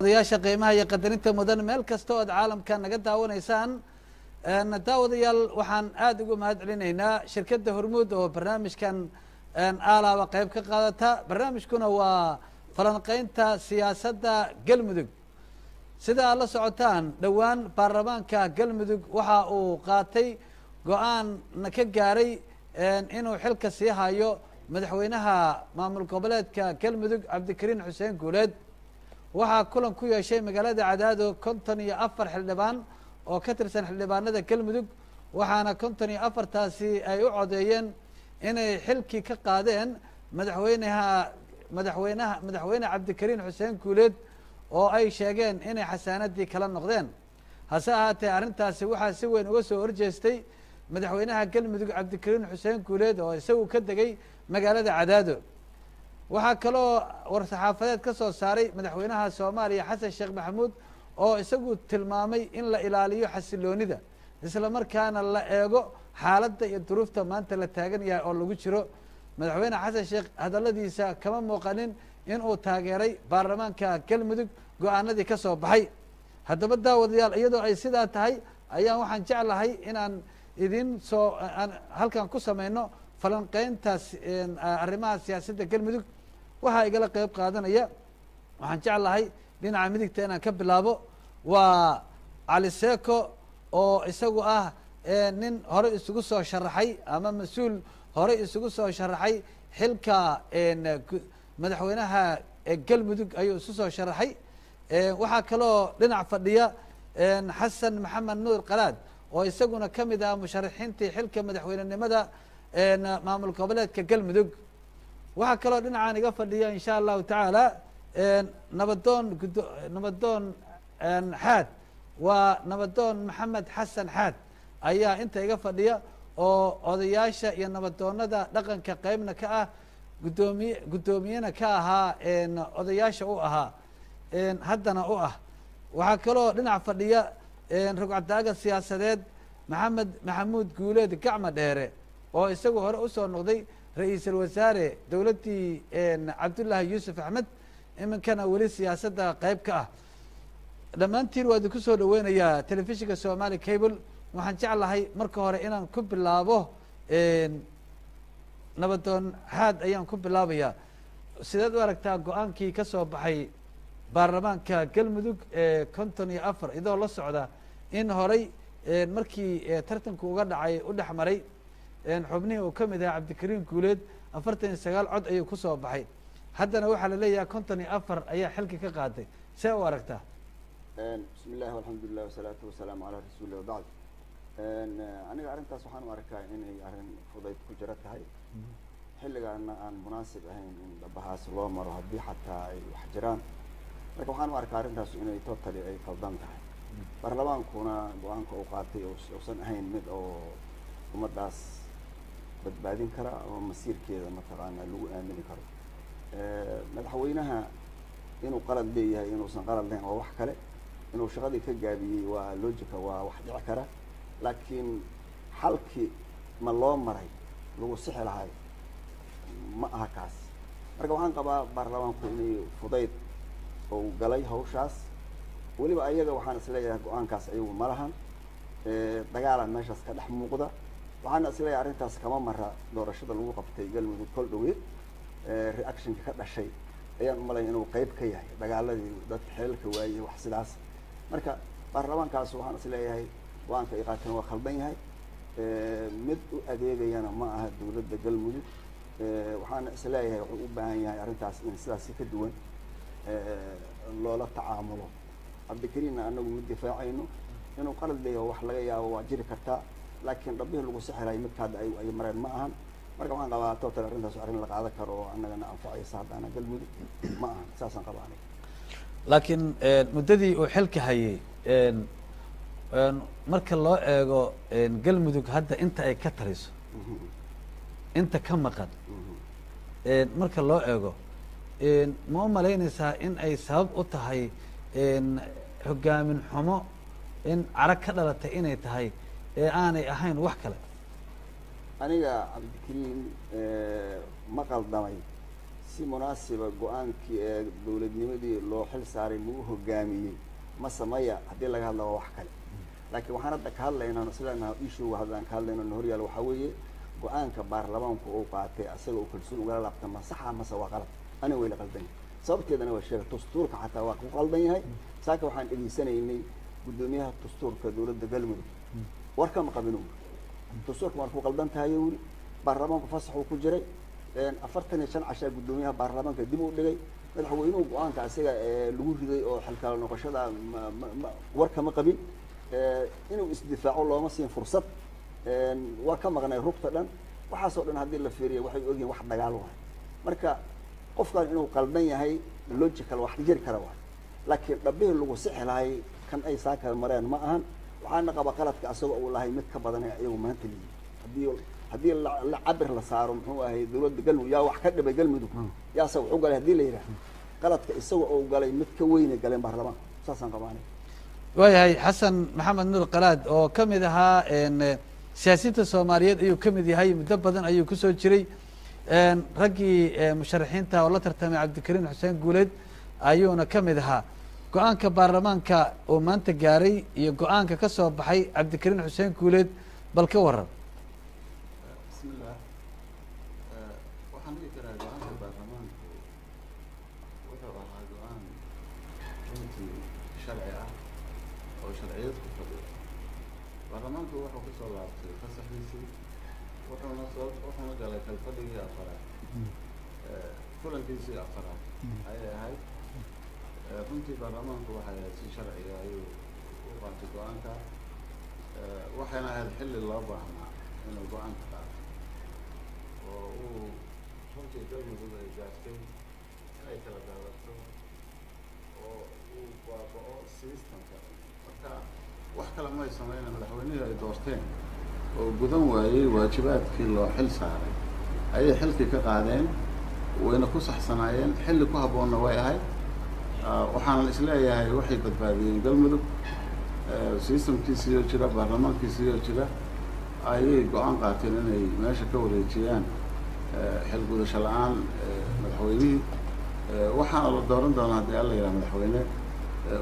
odayaasha qiimaha iyo qadarinta mudan meel kasta ood caalamka naga daawanaysaan daawadayaal waxaan aada ugu mahad celinaynaa shirkadda hormuud oo barnaamijkan aalaaba qeyb ka qaadata barnaamijkuna waa falanqeynta siyaasadda galmudug sida aad la socotaan dhowaan baarlamaanka galmudug waxa uu qaatay go-aan ka gaaray inuu xilka sii hayo madaxweynaha maamul goboleedka galmudug cabdikariin xuseen guuleed waxaa kulan ku yeeshay magaalada cadaado 54 xildhibaan oo ka tirsan xildhibaanada galmudug waxaana 54taasi ay u codeeyeen inay xilkii ka qaadeen madaxweyne cabdikariin xuseen guuleed oo ay sheegeen inay xasaanadii kala noqdeen hase ahaatee arrintaasi waxaa si weyn uga soo horjeestay madaxweynaha galmudug cabdikariin xuseen guuleed oo isagu ka degay magaalada cadaado waxaa kaloo war-saxaafadeed ka soo saaray madaxweynaha soomaaliya xasan sheekh maxamuud oo isagu tilmaamay in la ilaaliyo xasiloonida isla markaana la eego xaaladda iyo duruufta maanta la taagan yahay oo lagu jiro madaxweyne xasan sheekh hadalladiisa kama muuqanin in uu taageeray baarlamaanka galmudug go-aanadii ka soo baxay haddaba daawadayaal iyadoo ay sidaa tahay ayaan waxaan jeclahay inaan idin soo halkan ku sameyno falanqeyntaas arrimaha siyaasadda galmudug waxaa igala qeyb qaadanaya waxaan jeclahay dhinaca midigta inaan ka bilaabo waa cali seeko oo isagu ah nin hore isugu soo sharaxay ama mas-uul hore isugu soo sharaxay xilka madaxweynaha galmudug ayuu isu soo sharaxay waxaa kaloo dhinac fadhiya xasan maxamed nuur qalaad oo isaguna ka mid ah musharaxiintii xilka madaxweynenimada maamul goboleedka galmudug waxaa kaloo dhinacaan iga fadhiya insha allahu tacaala nabadoon xaad waa nabadoon maxamed xasan xaad ayaa inta iga fadhiya oo odayaasha iyo nabadoonada dhaqanka qeybna ka ah guddoomiyena ka ahaa odayaasha u ahaa haddana u ah waxaa kaloo dhinac fadhiya rugcadaaga siyaasadeed maxamed maxamuud guuleed gacma dheere oo isagu hore usoo noqday ra-iisul wasaare dowladdii cabdullaahi yuusuf axmed iminkana weli siyaasadda qeyb ka ah dhammaantiin waa idinku soo dhaweynayaa telefishinka somali cable waxaan jeclahay marka hore inaan ku bilaabo nabadoon xaad ayaan ku bilaabayaa sideed u aragtaa go-aankii ka soo baxay baarlamaanka galmudug 54 idoo la socda in horay markii tartanku uga dhacay u dhex maray xubnihii uu ka mid ahaa cabdikariin guuleed 49 cod ayuu ku soo baxay haddana waxaa la leeyahay 54 ayaa xilka ka qaaday see u aragtaa bismi illahi alxamdulilah wasalaatu wasalaamu calaa rasuulillah wabacd aniga arrintaas waxaan u arkaa inay arrin fudayd ku jiro tahay xilligaana aan munaasib ahayn in dhabahaas loo maro haddii xataa ay wax jiraan marka waxaan u arkaa arrintaas inay totally ay qaldan tahay baarlamaankuna go-aanka uu qaatay uusan ahayn mid oo ummaddaas badbaadin kara oo masiirkeeda mataqaana lagu aamini karo madaxweynaha inuu qalad leeyahay inuusan qalad lahayn waa wax kale inuu shaqadii ka gaabiyey waa logica waa wax dhici kara laakiin xalkii ma loo maray lagu sixi lahay ma aha kaas marka waxaan qabaa baarlamaanku inay fudayd oo galay hawshaas weliba ayaga waxaan isleeyahay go-aankaas ayagu ma lahan dagaalan meeshaas ka dhex muuqda waxaana isleeyahay arrintaas kama mara doorashada lagu qabtay galmudug kol dhaweed reactionka ka dhashay ayaan umalaya inuu qeyb ka yahay dagaaladii dadka xeelka waayey wax sidaas marka baarlamaankaas waxaan isleeyahay go-aanka ay qaateen waa khaldan yahay mid u adeegayana ma aha dowladda galmudug waxaana isleeyahay wuxuu u baahan yahay arrintaas in sidaasi ka duwan loola tacaamulo cabdikariinna anagu mid difaacayno inuu qalad leeyahay wax laga yaabo waa jiri kartaa laakiin dhabbihii lagu sixilay midka hadda ay mareen ma ahan marka waxaan qabaa total arrintaas arrin la qaadan karo oo annagana anfacaysa haddaana galmudug ma ahan saasaan qabaa aniga laakiin muddadii uu xilka hayay marka loo eego galmudug hadda inta ay ka taliso inta ka maqan marka loo eego ma u malaynaysaa in ay sabab u tahay hogaamin xumo in carag ka dhalatay inay tahay ee aanay ahayn wax kale aniga cabdikariin ma qaldamay si munaasiba go-aankii ee dowladnimadii loo xil saaray lagu hogaamiyey ma samaya haddii laga hadla waa wax kale laakiin waxaan hadda ka hadlaynaa sidaan ishuga haddaan ka hadlayno horyaal waxaa weeye go-aanka baarlamaanku uu qaatay asaga uu kalsoon ugala laabta ma saxa mase waa qalad aniga way la qaldan yahay sababteedana waa sheega dastuurka xataa waa ku qaldan yahay saaka waxaan dhegeysanaynay guddoomiyaha dastuurka dowladda galmudug warka ma qabin dastuurka waa ku qaldan tahay weli baarlamaanku fasax uu ku jiray 45 casha guddoomiyaha baarlamaanka dib u dhigay madaxweynuhu go-aanka asaga lagu riday oo xilkala noqoshada warka ma qabin inuu isdifaaco looma siin fursad waa ka maqnay rugta dhan waxaasoo dhan haddii la fiiriyo waxay ogyihiin wax dagaal waay marka qofkan inuu qaldan yahay logical wax jiri kara waay laakiin dhabbihii lagu sixi lahay kan ay saaka mareen ma ahan waxaana qaba qaladka asagoo uu lahay mid ka badan ee iyagu maanta leeyihiin haddii la cabir la saaro muxuu ahay dowladda galmudug yaa wax ka dhibay galmudug yaase wuxuu galay haddii la yidhaah qaladka isagoo uu galay mid ka weyne galeen baarlamaanka saasaan qabaanay waayahay xasan maxamed nuur qalaad oo ka mid ahaa siyaasiyiinta soomaaliyeed ayuu ka mid yahay muddo badan ayuu kusoo jiray raggii musharaxiinta oo la tartamay cabdikariin xuseen guuleed ayuuna ka mid ahaa go-aanka baarlamaanka oo maanta gaaray iyo go-aanka ka soo baxay cabdikariin xuseen guuleed bal ka waran bismillah waxaan dhihi karaa go-aanka baarlamaanku wuxuu ahaa go-aan runtii sharci ah oo sharciyad ku fadhiyo baarlamaanku wuxuu kasoo laabtay fasaxiisii wuxuuna galay kalfadhigii afaraad kulankiisii afaraad ayay ahayd runtii baarlamaanku waxay ahayd si sharciga ayuu u qaatay go-aanka waxayna ahayd xilli loo baahnaa inuu go-aanka qaato oo uu runtii galmudug ay gaartay inay kala daadato oo uu baaba'o systemka marka wax kale may sameynay madaxweynihii ay doorteen oo gudan waayey waajibaadkii loo xil saaray ayay xilkii ka qaadeen wayna ku saxsanaayeen xilli ku habboonna way ahayd waxaana isleeyahay waxay badbaadiyeen galmudug systemkiisiiyoo jira baarlamaankiisiiyoo jira ayay go-aan qaateen inay meesha ka wareejiyaan xil gudasho la-aan madaxweynihii waxaana la dooran doonaa haddii alla yidhaha madaxweyne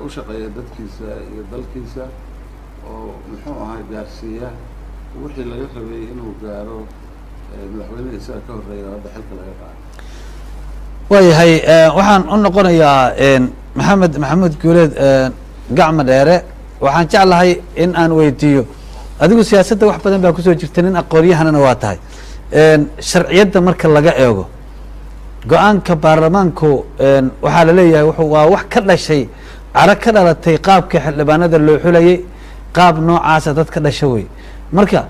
u shaqeeya dadkiisa iyo dalkiisa oo muxuu ahay gaarsiiya wixii laga rabay inuu gaaro madaxweynihii isaga ka horreeya hadda xilka laga qaado waayahay waxaan u noqonayaa maxamed maxamuud guuleed gacmo dheere waxaan jeclahay in aan weydiiyo adigu siyaasadda wax badan baa kusoo jirta nin aqoonyahanana waa tahay sharciyadda marka laga eego go-aanka baarlamaanku waxaa laleeyahay waa wax ka dhashay caro ka dhalatay qaabka xildhibaanada loo xulayay qaab noocaasa dad ka dhasha wey marka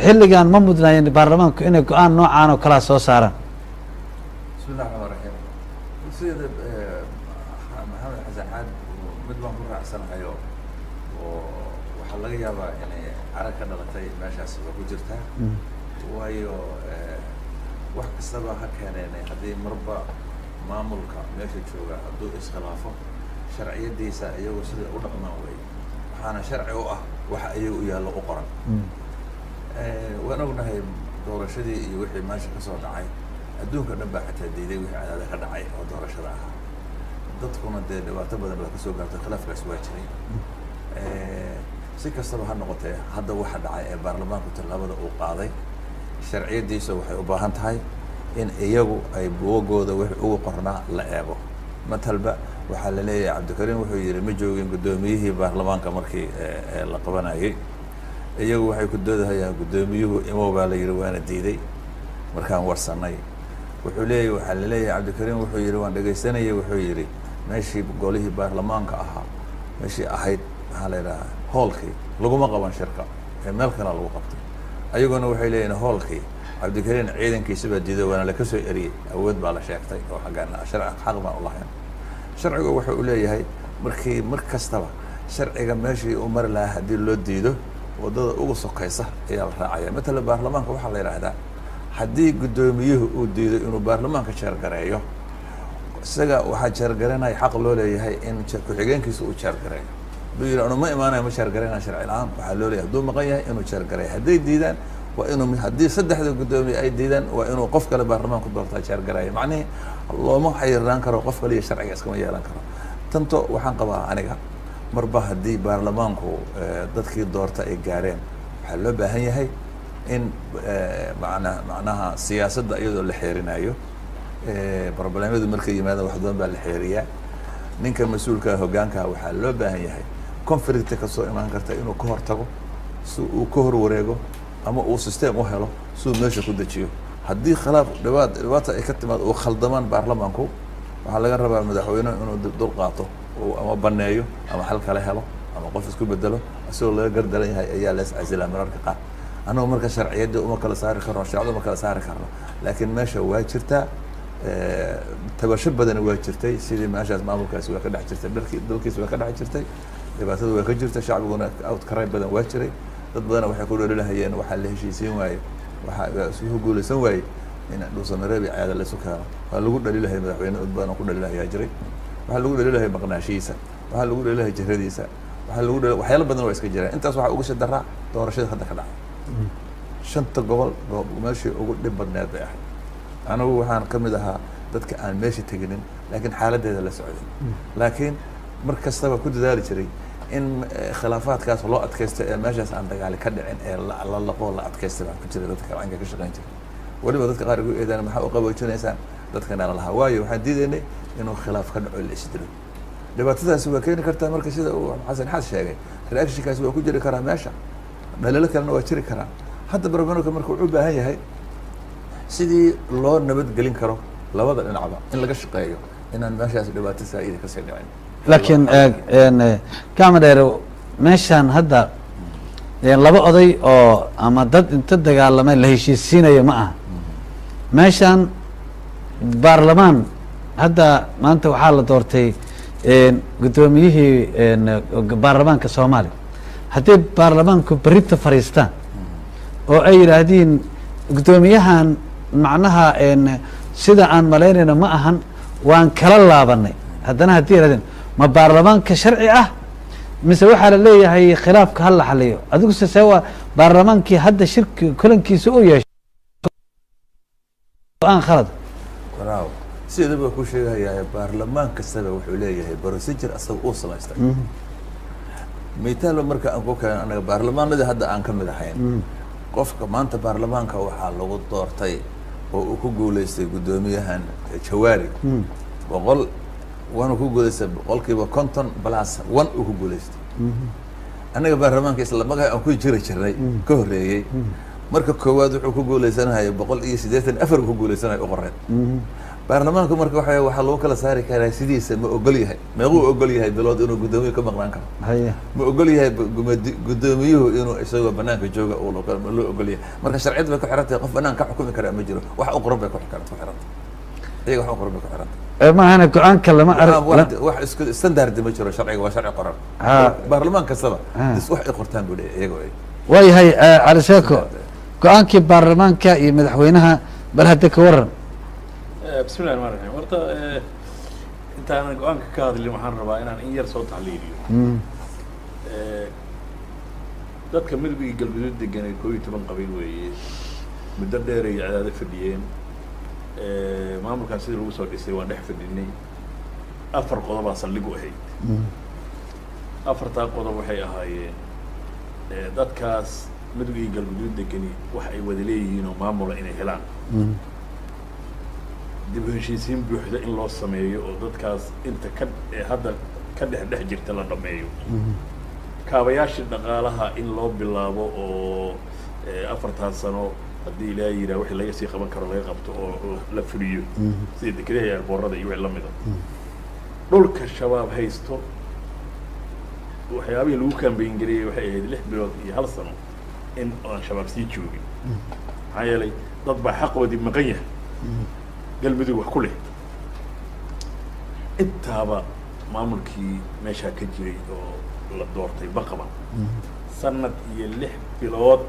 xilligan ma mudnaayeen baarlamaanku inay go-aan noocaan oo kalaa soo saaraan bismillahi raxmaan raxiim sida maxamed xasan xaad mid baan ku raacsanahayo oo waxaa laga yaabaa inay carag ka dhalatay meeshaas waa ku jirtaa waayo wax kastaba ha keeneen haddii marba maamulka meesha jooga hadduu iskhilaafo sharciyadiisa iyagoo sida u dhaqmaan wey waxaana sharci u ah waxa iyaga u yaallo u qoran waan ognahay doorashadii iyo wixii meesha kasoo dhacay adduunka dhan baa xataa diiday wixii cadaada ka dhacay oo doorashada ahaa dadkuna dee dhibaato badan baa kasoo gaartay khilaafkaas waa jiray si kastaba ha noqotee hadda waxa dhacay ee baarlamaanku tallaabada uu qaaday sharciyadiisa waxay u baahan tahay in iyagu ay buugooda wixii ugu qornaa la eego matalba waxaa la leeyahay cabdikariin wuxuu yidhi ma joogin guddoomiyihii baarlamaanka markii la qabanayay iyagu waxay ku doodahayaan guddoomiyuhu imow baa la yidhi waana diiday markaan warsanay wuxuu leeyahy waxaa la leeyahay cabdikariin wuxuu yidhi waan dhegaysanayay wuxuu yidhi meeshii golihii baarlamaanka ahaa meeshii ahayd maxaa la yidhahaa hoolkii laguma qaban shirka ee meel kalea lagu qabtay ayaguna waxay leeyihin hoolkii cabdikariin ciidankiisa baa diiday waana laka soo eriyey awood baa la sheegtay oo xaggaana sharci xaq baan u lahayn sharcigu wuxuu u leeyahay markii mar kastaba sharciga meeshii u mari lahaa haddii loo diido waddada ugu sokaysa ayaa la raacaya matala baarlamaanka waxaa la yidhaahdaa haddii guddoomiyuhu uu diido inuu baarlamaanka jeergareeyo isaga waxaa jeergaranaya xaq loo leeyahay in ku-xigeenkiisa uu jeergareeyo hadduu yidhi anu ma imaanayo ma jeergarayna sharci la-aan waxaa loo leeyahay hadduu maqan yahay inuu jeergareeyo hadday diidaan وإنه هدي سدح ذو قدومي أي ديدان وإنه قف كله برلمان كدورتها شهر قراية معني الله ما حيران كرو قف كله شرعي اسكما يلان كرو تنتو وحن قبا أنيقا مربا هدي برلمانكو dadkii doorta ay gaareen waxa loo baahan yahay in macnaha siyaasadda iyadoo la xeerinayo barnaamijyadu markay yimaadaan wax doon baa la xeeriyaa ninka mas'uulka hoggaanka waxa loo baahan yahay conflict ka soo imaan karta inuu ka hortago si uu ka hor wareego ama uu system u helo si uu meesha ku dajiyo haddii khilaaf dhibaato ay ka timaado oo khaldamaan baarlamaanku waxaa laga rabaa madaxweynaha inuu dul qaato ama baneeyo ama xal kale helo ama qof isku bedelo asoo laga gardaran yahay ayaa la iscasilaa mararka qaar anoo marka sharciyada uma kala saari karno shacabada ma kala saari karno laakiin meesha waa jirtaa tabasho badan waa jirtay sidii meeshaas maamulkaasi waa ka dhex jirtay dalkiisa waa ka dhex jirtay dhibaatada waa ka jirtay shacbiguna out karay badan waa jiray dad badan waxay ku dhalilahayeen waxaa la heshiisiin waaye waxaa isugu guulaysan waaye in dhuusamareeb iyo caada la isu keeno waa lagu dhalilahay madaxweyne dad badan ku dhalilahayaa jiray waxaa lagu dhalilahay maqnaashihiisa waxaa lagu dhalilahay jiradiisa waxaa lagu dhalilahay waxyaalo badan waa iska jiraan intaas waxaa uga shadaraa doorashada hadda ka dhacay shanta gobol meeshii ugu dhib badneed bay ahayd anigu waxaan ka mid ahaa dadka aan meesha teginin laakiin xaaladeeda la socday laakiin mar kastaba ku dadaali jiray in khilaafaadkaas loo adkaysto ee meeshaas aan dagaali ka dhicin ee la laqo la adkaysto baan ku jiray dadka qaranka ka shaqayn jiray waliba dadka qaar ugu eedaan maxaa u qaboojinaysaan dadkana lahaa waayo waxaan diidaynay inuu khilaaf ka dhaco la isdilo dhibaatadaasi waa keeni kartaa marka sida uu xasan xaas sheegay reactionkaasi waa ku jiri karaa meesha dhaliilo kalena waa jiri karaa hadda barnaamijka marka wuxuu u baahan yahay sidii loo nabadgelin karo labada dhinacba in laga shaqeeyo inaan meeshaas dhibaato saa'ida ka sii dhicin laakiin kama dheer meeshaan hadda laba oday oo ama dad inta dagaalamay la heshiisiinayo ma aha meeshaan baarlamaan hadda maanta waxaa la doortay guddoomiyihii baarlamaanka soomaaliya haddii baarlamaanku berrita fadhiistaan oo ay yidhaahdiin guddoomiyahan macnaha sida aan malaynayno ma ahan waan kala laabanay haddana haddii yidhahdeen ma baarlamaanka sharci ah mise waxaa la leeyahay khilaafka ha la xaliyo adigu se waa baarlamaankii hadda shirki kulankiisa u yeeshay go-aan khalad waraaw sidaba ku sheegayaa baarlamaan kastaba wuxuu leeyahay procedure asaga uu samaystay mitaalo marka aan ku keenay anaga baarlamaanadii hadda aan ka mid ahayn qofka maanta baarlamaanka waxaa lagu doortay oo uu ku guuleystay guddoomiyahan jawaari boqol waana ku guuleystay boqolkiiba 50 plus 1 uu ku guuleystay anaga baarlamaanka isla magaca aan ku jiri jirnay ka horeeyay marka koowaad wuxuu ku guuleysanahay 184 ku guuleysanahay u qoreen baarlamaanku marka waxa lagu kala saari karaa sidiisa ma ogol yahay meequu ogol yahay bilood inuu guddoomiye ka maqnaan karo ma ogol yahay guddoomiyuhu inuu isagoo banaanka jooga oo loo ogol yahay marka sharciyad bay ku xiran tahay qof banaan ka xukumi kara ma jiro wax u qoran bay ku xiran tahay iyaga wax u qoran bay ku xiran tahay ma ahana go-aanka lama wax isku standard ma jiro sharciga waa sharci qoran baarlamaan kastaba wax ay qortaan buu leeyahay iyaga waayahay cali sheeko go-aankii baarlamaanka iyo madaxweynaha bal hadda ka waran بسم الله الرحمن الرحيم ورتا انت انا go-aanka ka hadlin waxaan rabaa inaan in yar soo taxliiliyo dadka midowga galbeed degan ee 12 qabiil weeye muddo dheer ay cadaad fadhiyeen maamulkaas sidii lagu soo dhisay waan dhex fadhinay afar qodob baa saldhig u ahayd afartaa qodob waxay ahaayeen dadkaas midowga galbeed degani wax ay wada leeyihiin oo maamula inay helaan dib u heshiisiin buuxda in loo sameeyo oo dadkaas inta hadda ka dhex jirta la dhameeyo kaabayaashii dhaqaalaha in loo bilaabo oo 4 sano haddii ilaahay yidhaah wixii laga sii qaban karo laga qabto oo la fuliyo sida dekedaha airboorada iyo wixii la mida dhulka shabaab haysto waxyaabihii lagu kaambeyn gariyey waxay ahayd 6 bilood iyo 1 sano in aan shabaab sii joogin maxaa yeelay dad baa xaqoodii maqan yahay galmudug wax ku leh intaaba maamulkii meeshaa ka jiray oo la doortay baqaba sanad iyo 6 bilood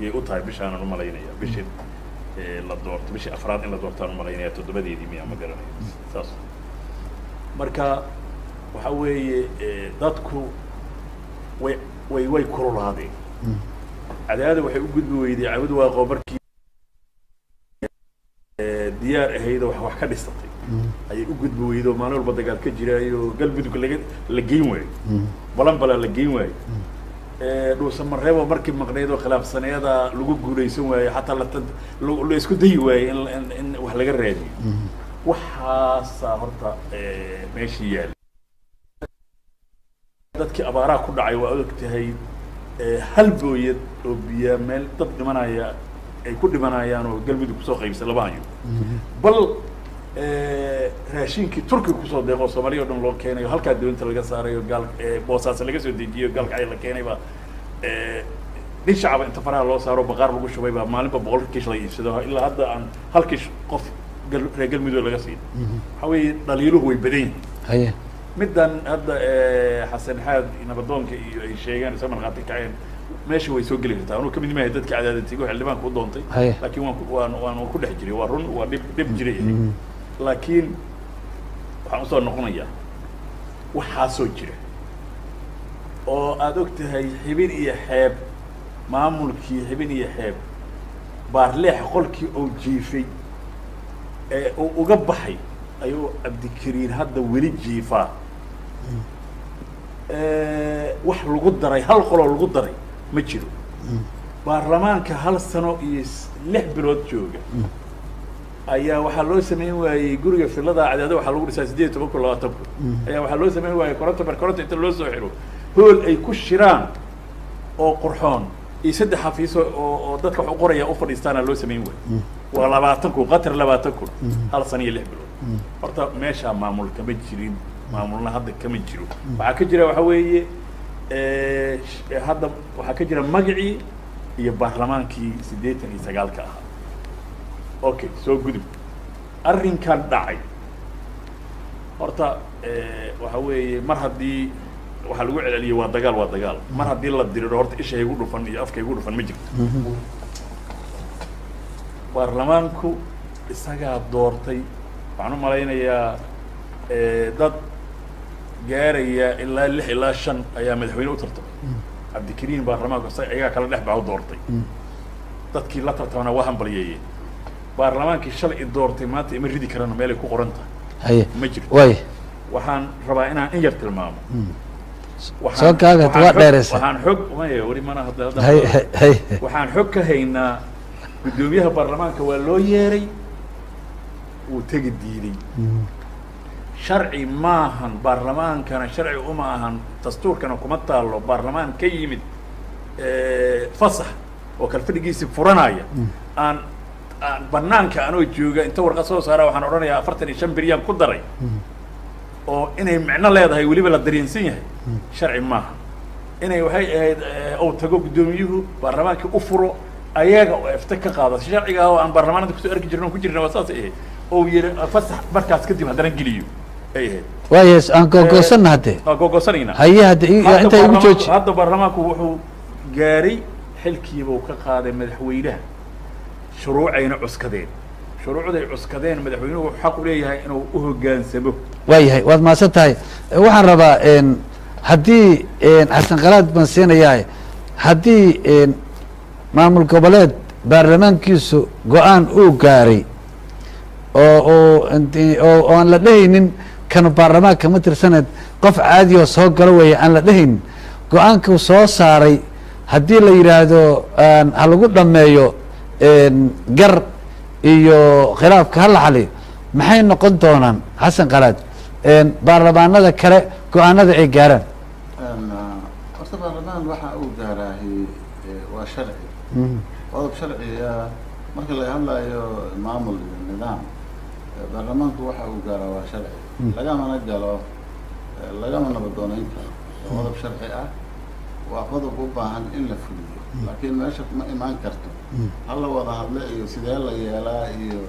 yay u tahay bishaan u malaynaya bishii la doortay bishii afraad in la doortaan u malaynaya 7deedii miyaa ma garanayo saas marka waxa weeye dadku way kululaadeen cadaada waxay u gudbi weyday cawd waaqoo markii diyaar ahayd oo wax ka dhisatay ayay u gudbi weydo maalin walba dagaal ka jiraayo galmudug la geyn waayo balanbala la geyn waayo dhuusamareebo markii maqnayd oo khilaafsaneeda lagu guulaysan waayo xataa la isku dayi waayo in wax laga raadiyo waxaasaa horta meeshii yaala dadkii abaaraha ku dhacay waa og tahay hal booyad oo biyaa meel dad dhimanaya ay ku dhimanayaan oo galmudug kusoo qaybsan laba hayo bal raashinkii turkiga kusoo deeqo soomaaliya o dhan loo keenayo halkaa doonta laga saarayo gaal boosaas laga soo dejiyo gaalka ay la keenay baa nin shacaba inta faraha loo saaro baqaar lagu shubay baa maalinba 100 kiish la iibsado ilaa hadda aan hal kiish qof reer galmudug laga siiyo waxaa weeye dhaliiluhu way badan yihiin middan hadda xasan xaad nabadoonka iyo ay sheegaan isla markhaati kaceen meesha way soo geli kartaa anuu kamid maahay dadka cadaadatigo xildhibaanka u doontay laakiin waan ku dhex jiray waa run waa dhib jiray laakiin waxaan usoo noqonayaa waxaasoo jira oo aada og tahay xibin iyo xeeb maamulkii xibin iyo xeeb baarleex qolkii oo jiifay ee uu uga baxay ayuu cabdikariin hadda weli jiifaa wax lagu daray hal qoloo lagu daray ma jiro baarlamaanka hal sano iyo 6 bilood jooga ayaa waxaa loo sameyn waayey guriga filada cadaada waxaa lagu dhisaa 18 kun 20 kun ayaa waxaa loo sameyn waayey koronto inta loo soo xiro hool ay ku shiraan oo qurxoon iyo 3 xafiiso oo dadka wax u qoraya u fadhiistaana loo sameyn waayey waa 20 kun qatar 20 kun hal sano iyo 6 bilood horta meesha maamul kama jirin maamulna hadda kama jiro waxaa ka jira waxa weeye hadda waxaa ka jira magacii iyo baarlamaankii 89 ahaa okay soo gudub arrinkan dhacay horta waxa weeye mar haddii waxaa lagu celceliyey waa dagaal mar haddii la diriro horta isha igu dhufan iyo afka igu dhufan ma jirto baarlamaanku isagaa doortay waxaan u malaynayaa dad gaaraya ilaa 6 ilaa 5 ayaa madaxweyne u tartamay cabdikariin baarlamaanku ayagaa kala dhex baa u doortay dadkii la tartamana waa hambalyeeyeen baarlamaankii shalay doortay maanta ima ridi karana meel ay ku qoran tahay ma jirto waxaan rabaa inaan in yar tilmaamo waxaan xog ka haynaa guddoomiyaha baarlamaanka waa loo yeeray wuu tegi diiday sharci maahan baarlamaankana sharci uma ahan dastuurkana kuma taalo baarlamaan ka yimid fasax oo kalfadhigiisi furanaya aan banaanka anoo jooga inta warqad soo saara waxaan odhanayaa 45 biryaan ku daray oo inay micno leedahay weliba la dareensan yahay sharci maaha inay waxay ahayd oo tago guddoomiyuhu baarlamaankii u furo ayaga oo ifta ka qaada sharciga oo aan baarlamaanka kusoo arki jirno ku jirna waa saas ahayd oo yiri fasax markaas kadib haddana geliyo ay ahayd waayes aan googoosanna hadde googoosanayna haye hadda inta igu jooji hadda baarlamaanku wuxuu gaaray xilkiiba uu ka qaaday madaxweynaha shuruucayna cuskadeen shuruucday cuskadeen madaxweynuhu xaq u leeyahay inuu u hoggaansamo waayahay waad mahadsan tahay waxaan rabaa haddii xasan qalaad baan siinayaa haddii maamul goboleed baarlamaankiisu go-aan uu gaaray oo aan la dhehaynin kanu baarlamaanka ma tirsaneed qof caadi oo soo galo weeye aan la dhehaynin go-aankuu soo saaray haddii la yidhaahdo ha lagu dhameeyo gar iyo khilaafka hala xaliyo maxay noqon doonaan xasan qalaad baarlamaanada kale go-aanada ay gaaraan horta baarlamaan waxa uu gaaraahi waa sharci qodob sharciga marka laga hadlayo maamul iyo nidaam baarlamaanku waxa uu gaaraa waa sharci lagamana galo lagama nabadoonayn karo qodob sharci ah waa qodob u baahan in la fuliyo laakiin meesha ma imaan karto hala wada hadle iyo sidee la yeelaa iyo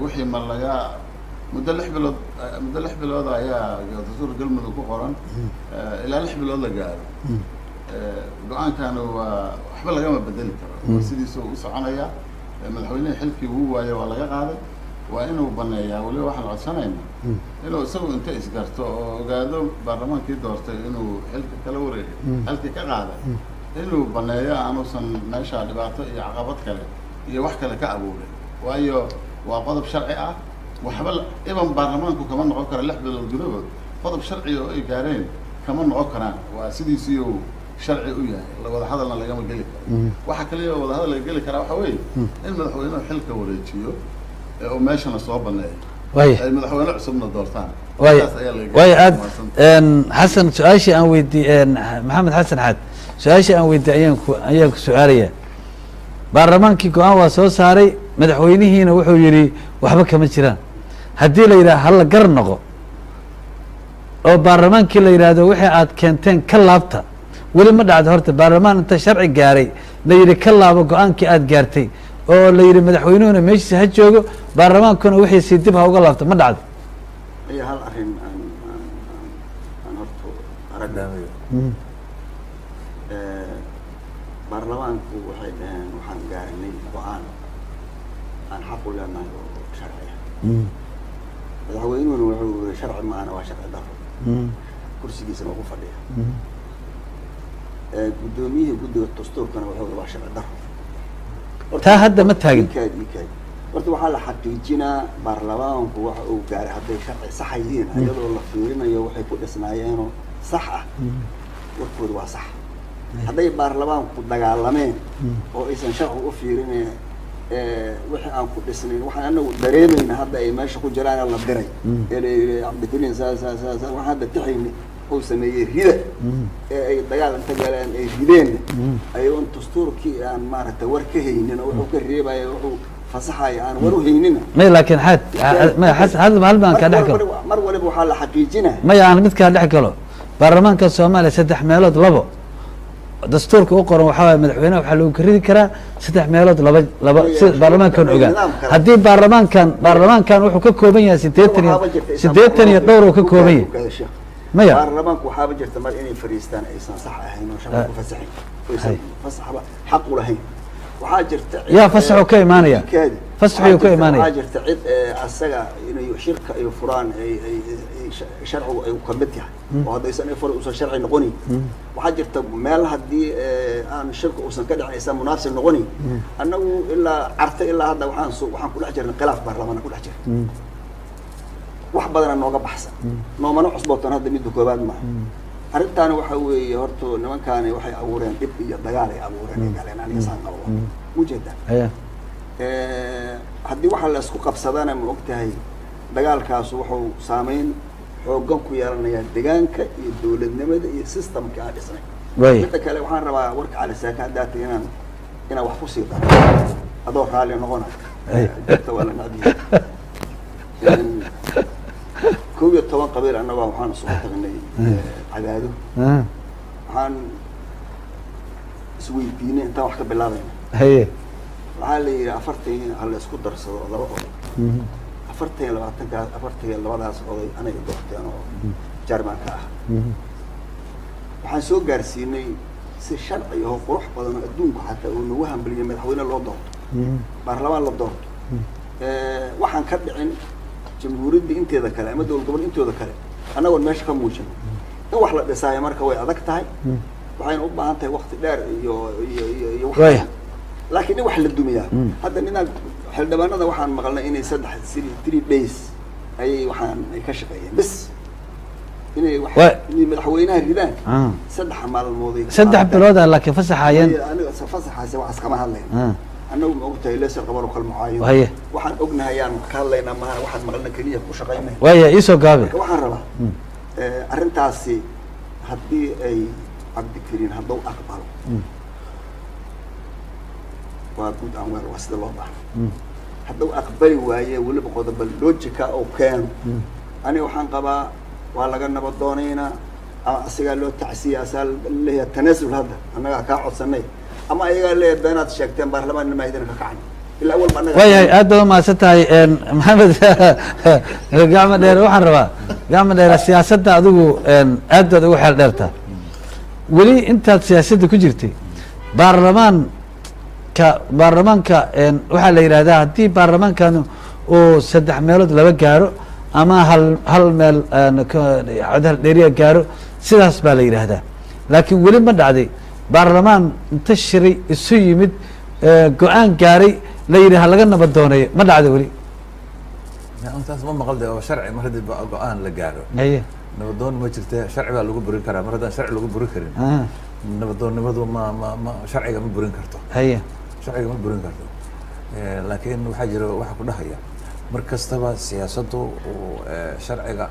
wixii ma laga muddo 6 bilood ayaa dastuur galmudug ku qoran ilaa 6 bilood la gaaro go-aankana waa waxba lagama bedeli karo sidiisuu u soconaya madaxweynaha xilkii uu waayo waa laga qaaday waa inuu baneeyaa weliba waxaan codsanaynaa inuu isagu inta isgarto oo ogaado baarlamaankii doortay inuu xilka kala wareegay xilkii ka qaaday inuu baneeyo aanusan meesha dhibaato iyo caqabad kale iyo wax kale ka abuurin waayo waa qodob sharci ah waxba iban baarlamaanku kama noqon karo 6 bilood gudahood qodob sharci oo ay gaareen kama noqon karaan waa sidiisii uu sharci u yahay la wada hadalna lagama geli karo waxa kale oo wada hadal laga geli karaa waxa weeye in madaxweynuhu xilka wareejiyo oo meeshana soo baneeyo ay madaxweyne cusubna doortaan way aad xasan su-aashii aan weydiiyey maxamed xasan xaad su-aashii aan weydiiyey ayaan ku su-aalaya baarlamaankii go-aan waa soo saaray madaxweynihiina wuxuu yidhi waxba kama jiraan haddii la yidhaha hala gar noqo oo baarlamaankii la yidhaahdo wixii aad keenteen ka laabta weli ma dhacdo horta baarlamaan inta sharci gaaray la yidhi ka laabo go-aankii aad gaartay oo la yidhi madaxweynuhuna meeshiisa ha joogo baarlamaankuna wixiisii dib ha uga laabto ma dhacdo iyo hal arrin aan horta aragnayo baarlamaanku waxay dhaheen waxaan gaarinay go-aan aan xaq u leenahay oo sharci ah madaxweynuhuna wuxuu yiri sharci maana waa sharci daro kursigiisana ugu fadhiya guddoomiyihii guddiga dastuurkana wuxuu waa sharci daro taa hadda ma taagin horta waxaa la xaqiijinaa baarlamaanku waxa uu gaaray hadday sharci sax yihiin iyadoo la fiirinayo waxay ku dhisnaayeenoo sax ah warkooda waa sax hadday baarlamaanku dagaalameen oo aysan sharci u fiirineen wixii aan ku dhisnayn waxaan anagu dareemayna hadda ay meesha ku jiraan la diray cabdikariin waxaan hadda tixayni uu sameeyey rida ay dagaal inta galeen ay rideen ayuun dastuurkii aan maaragtay war ka haynin oo wuxuu ka reebaya wuxuu fasaxaya aan war u haynina may laakiin hal baan ka dhex galo mar waliba waxaa la xaqiijinaya may aan mid kaa dhex galo baarlamaanka soomaaliya 3 meelood 2 dastuurka u qoran waxaa waye madaxweynaha waxaa lagu karidi karaa 3 meelood 2 si baarlamaankan ogaan haddii baarlamaankan wuxuu ka kooban yahay 80 iyo dhowr uu ka kooban yahay maya baarlamaanku waxaaba jirta mar inay fariistaan aysan sax ahayn oo shaqo ku fasaxin aysan fasaxba xaq u lahayn waxaa jirta yaa fasaxu ka imaanaya fasaxu ka imaanaya waxaa jirta cid asaga inay shirka ay furaan ay sharcigu ay ka mid yahay oo haddaysan ay furo uusan sharci noqonin waxaa jirta meel haddii aan shirka uusan ka dhicin aysan munaasib noqonin annagu ilaa carta ilaa hadda waxaan ku dhex jirnay khilaaf baarlamaana ku dhex jirnay wax badana nooga baxsan noomana cusbootan hadda midda koobaad maaha arrintaani waxa weeye horta nimankaani waxay abuureen dhib iyo dagaal ay abuureen ay galeen aniga saan qabo ujeeda haddii waxa la isku qabsadana ma ogtahay dagaalkaas wuxuu saameyn xoogan ku yeelanayaa deegaanka iyo dowladnimada iyo systemka aan dhisnay midda kale waxaan rabaa warka cali saaka haddaata inaan wax ku sii daro adoo raalli noqona jirta waa la nacdiya 11 qabiil annaga waxaan soo tagnay cadaado waxaan isweydiinay intaan wax ka bilaabayna waxaa la yidhi 40 ha la isku darsado 2 oday 42daas oday anaga doorteen oo jarmanka ah waxaan soo gaarsiinay si sharci oo qurux badan oo adduunku xataa uu nagu hambaliyay madaxweyne loo doorto baarlamaan la doorto waxaan ka dhicin jamhuuriyadda inteeda kale ama dowlad gobol intooda kale annagoon meesha ka muujin in wax la dhisaayo marka way adag tahay waxayna u baahan tahay waqti dheer iyo laakiin in wax la dumiyaa hadda ninaan xildhibaanada waxaan maqalnay inay 3 days ayay ay ka shaqeeyeen bis inay madaxweynaha ridaan 3 maalmood 3 bilood laakiin fasaxayeen aniga fasaxaase wax kama hadlayn annagu ma ogtahay leesar qabar oo kala mucaayin waxaan ognahay aan ka hadlaynaa maaha waxaan maqalna keliya ku shaqaynay waaya iisoo gaabi waxaan rabaa arrintaasi haddii ay cabdikariin hadduu aqbalo waa guud aan weer waa sida loo baahnay hadduu aqbali waaye weliba qodobo loojika oo keeno aniga waxaan qabaa waa laga nabad doonaynaa ama asigaa loo tacsiya asaa leeyahay tanaasul hadda annagaa kaa codsanay ama ayagaa leeyahay beenaad sheegteen baarlamaanna maahidina ka kacan ilaa awal ba annaga waayahay aad baad umahadsan tahay maxamed gacmo dheer waxaan rabaa gacmo dheer siyaasadda adigu aad baad ugu xeel dheertaa weli intaad siyaasadda ku jirtay baarlamaanka waxaa la yidhahdaa haddii baarlamaankan uu 3 meelood 2 gaaro ama hal meel codhal dheeriya gaaro sidaas baa la yidhaahdaa laakiin weli ma dhacday baarlamaan inta shiray isu yimid go-aan gaaray la yidhi ha laga nabad dooneeyo ma dhacda weli intaas ma maqal de oo sharci mar haddii go-aan la gaaro haye nabadoon ma jirte sharci baa lagu burin karaa mar haddaan sharci lagu burin karin nabadoonnimadu ma sharciga ma burin karto haye sharciga ma burin karto laakiin waxaa jira waxa ku dhahaya mar kastaba siyaasaddu sharciga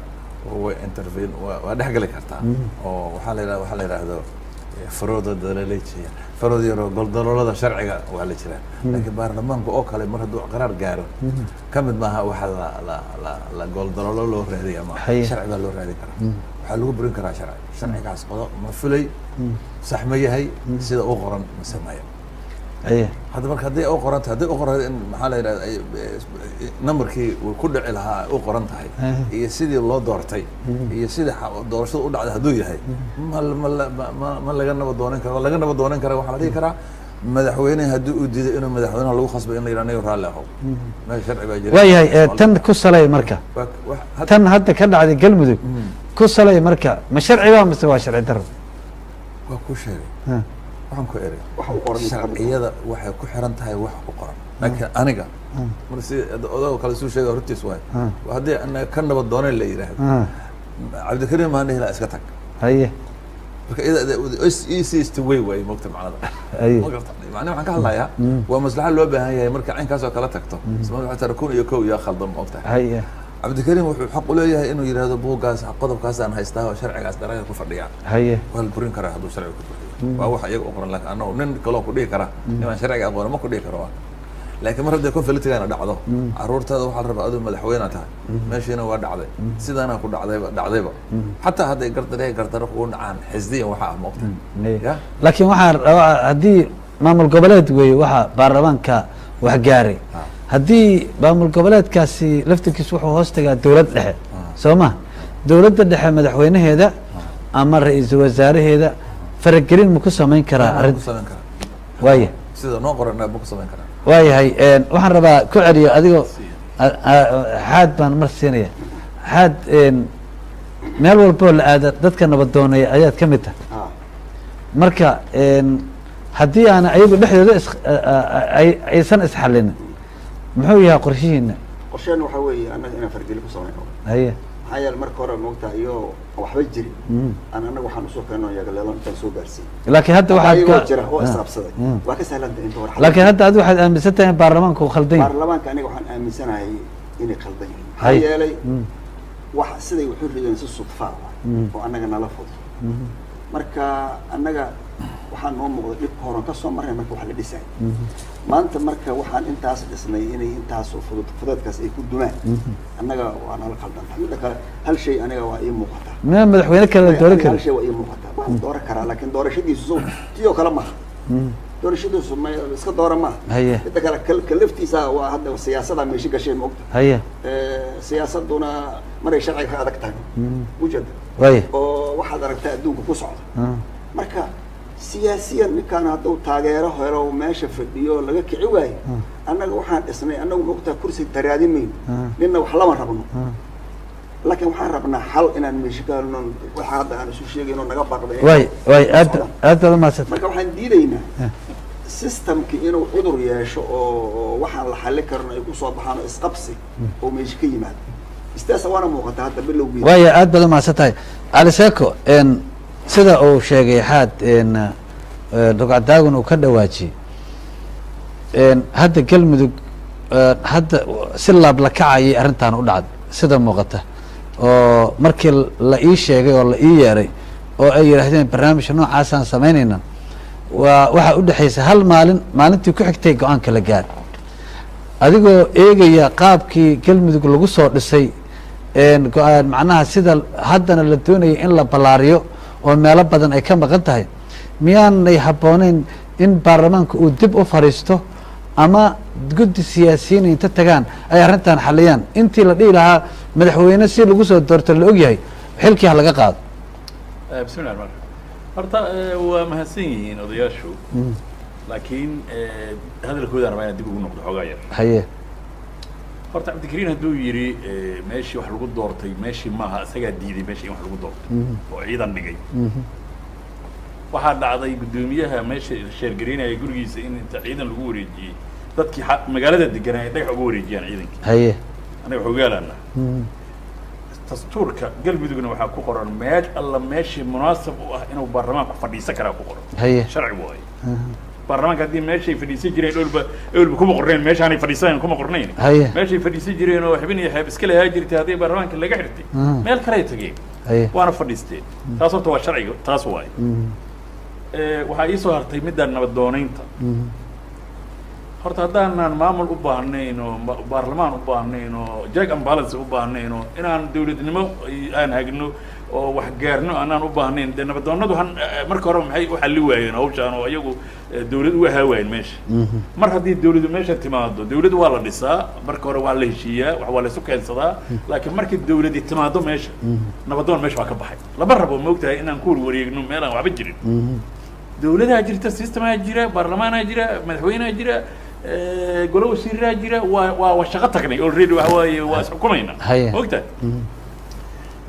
way intervene waa dhexgeli kartaa oo waxaa la yidhaahdo farooda dalaleejiya farood yaroo goldaloolada sharciga waa la jiraa laakiin baarlamaanka oo kale mar hadduu qaraar gaaro ka mid maaha waxa la goldaloolo loo raadiya ma sharci baa loo raadin karaa waxaa lagu burin karaa sharcigaas qodo ma fulay sax ma yahay sida u qoran ma sameeyo hadda marka hadday u qoran tahay hadday u qoran in maxaa la yidhahda numberkii uu ku dhici lahaa u qoran tahay iyo sidii loo doortay iyo sidii doorashada u dhacday hadduu yahay ma laga nabad doonan karo laga nabad doonan kara waxaa la dhihi karaa madaxweyneha haddii uu diiday inuu madaxweynaha lagu khasbay in la yidhah anaga raalli ahow meesha sharci baa jira waayahay tan ku salay marka tan hadda ka dhacday galmudug ku salay marka ma sharci baa mise waa sharci daro waa ku sheegay waxaan ku eray sharciyada waxay ku xiran tahay wax ku qoran laakiin aniga mar si odagoo kale suu sheega hortiis waay haddii anaga ka nabad dooneen la yidhaahdo cabdikariim maan dhihi laha iska tag haye marka easiest way waay mogta macnada macnaha waxaan ka hadlayaa waa maslaxa loo baahan yahay marka caynkaas oo kala tagto isma kun iyo kow iyo khaldan mogtahay haye cabdikariim wuxuu xaq u leeyahay inuu yidhaahdo buuggaas qodobkaas aan haystaa oo sharcigaas daraga ku fadhiya haye waa la burin karaa hadduu sharciga ku fadhiyo waa waxa iyaga u qoran laakiin annagu nin kaloo ku dhihi kara inaan sharciga aqoonin ma ku dhihi karo laakiin mar hadday conflictigaana dhacdo caruurtaada waxaa la rabaa aduu madaxweyne tahay meeshiina waa dhacday sidaana ku dhacdayba xataa hadday gardaro kugu dhacaan xisdiyan waxaa ah moogta laakiin waxaan rabaa haddii maamul goboleed weeye waxaa baarlamaanka wax gaaray haddii maamul goboleedkaasi laftirkiis wuxuu hoos tagaa dowlad dhexe soo ma dowladda dhexe madaxweynaheeda ama ra-iisul wasaaraheeda faragelin ma ku samayn karaa arrinta waaya sida noo qoran ma ku samayn karaa waayahay waxaan rabaa ku celiyo adigoo xaad baan mar siinaya xaad meel walboo la aada dadka nabad doonaya ayaad ka mid tahay marka haddii aana ayagu dhexdooda aysan isxalinin muxuu yahay qorshihiina qorsheena waxaa weeye annaga inaan fargeli ku samayno haye maxaa yeele marka hore moogtaa iyo waxba jirin aan annaga waxaan usoo keenno yagaleelo intaan soo gaarsiin laakiin hadda waxaad jira oo isqabsaday waa ka sahlanta inta hore laakiin hadda adigu waxaad aaminsan tahay in baarlamaanka uu khaldan yahay baarlamaanka aniga waxaan aaminsanahay inay khaldan yihiin maxaa yeelay wax siday wuxuu rideen si sudfaa oo annaga nala fudud marka annaga waxaan noo muuqda dhibka horan ka soo marnay marka wax la dhisay maanta marka waxaan intaas dhisnay inay intaas oo fudeedkaas ay ku dumaan annaga waa nala khaldantaa midda kale hal shay aniga waa ii muuqataa ma madaxweyne kale dooran kara hal shay waa ii muuqataa waan dooran karaa laakiin doorashadiisu tiyoo kale maaha doorashadiisu ma iska doora maaha haye midda kale kalaftiisa waa hadda siyaasada meesha gashay moogta haye siyaasaduna maray sharciga ka adag tahay ujeeda waaya oo waxaad aragtaa adduunka ku socda marka siyaasiyan ninkaan hadduu taageero helo meesha fadhiyo laga kici waayo annaga waxaan dhisnay annagu moogtaa kursi taraadin mayno ninna wax lama rabno laakiin waxaan rabnaa xal inaan meesha ka helno waxa hadda aan isu sheegayno naga baqday waay aad baad umahadsantay marka waxaan diidaynaa systemki inuu cudur yeesho oo waxaan la xallin karno ay kusoo baxaan oo isqabsi oo meesha ka yimaado istaasa waana muuqataa hadda bilowgeeda waaya aad baad umahadsan tahay cali seeko sida uu sheegay xaad rugcadaagun uu ka dhawaajiyey hadda galmudug hadda si laabla kacayay arrintan u dhacday sida muuqata oo markii la ii sheegay oo la ii yeeray oo ay yidhaahdeen barnaamijka noocaasaan samaynayna waxaa u dhexaysa hal maalintii ku xigtay go-aanka la gaar adigoo eegaya qaabkii galmudug lagu soo dhisay macnaha sida haddana la doonaya in la ballaariyo oo meelo badan ay ka maqan tahay miyaanay habbooneyn in baarlamaanka uu dib u fadhiisto ama guddi siyaasiyiin inta tagaan ay arrintan xaliyaan intii la dhihi lahaa madaxweyne si lagu soo doorto la ogyahay xilkii ha laga qaado bismillah ar horta waa mahadsan yihiin odayaashu laakiin hadalkooda rabaa inaan dib ugu noqdo xoogaa yar haye horta cabdikariin hadduu yidhi meeshii wax lagu doortay meeshii maaha isagaa diiday meeshii in wax lagu doortay oo ciidan dhigay waxaa dhacday guddoomiyaha meesha sheergaraynaya gurigiisa in inta ciidan lagu wareejiyey dadkii magaalada deganaa ay dhagax ugu wareejiyaan ciidankii haye anaga xogaalana dastuurka galmudugna waxaa ku qoran meel alla meeshii munaasab u ah inuu baarlamaanku fadhiisan karaa ku qoran haye sharci waaye baarlamaanka haddii meeshay fadhiisan jireen olba kuma qornayn meeshaanay fadhiisan kuma qornayn haye meeshay fadhiisan jireen oo xubin iyo xeeb iska lahaa jirtay haddii baarlamaanka laga xirtay meel kale ay tageen haye waana fadhiisteen taas horta waa sharciga taas waaye waxaa ii soo hartay midaan nabad doonaynta horta haddaanan maamul u baahnayn oo baarlamaan u baahnayn oo jag and balance u baahnayn oo inaan dawladnimo aan hagno oo wax gaarno aanaan u baahnayn dee nabadoonadu marka hore maxay u xalli waayeen hawshaan oo iyagu dawlad uga haawaayeen meesha mar haddii dawladu meesha timaado dawlad waa la dhisaa marka hore waa la heshiiyaa wax waa la isu keensadaa laakiin markii dawladi timaado meesha nabadoon meesha waa ka baxay lama rabo moogtahay inaan ku warwareegno meel aan waxba jirin dawladaa jirta sistemaa jira baarlamaanaa jira madaxweynea jira golo wasiiraa jira waa shaqo tagnay already waxa waaye waa isxukumayna moogtahay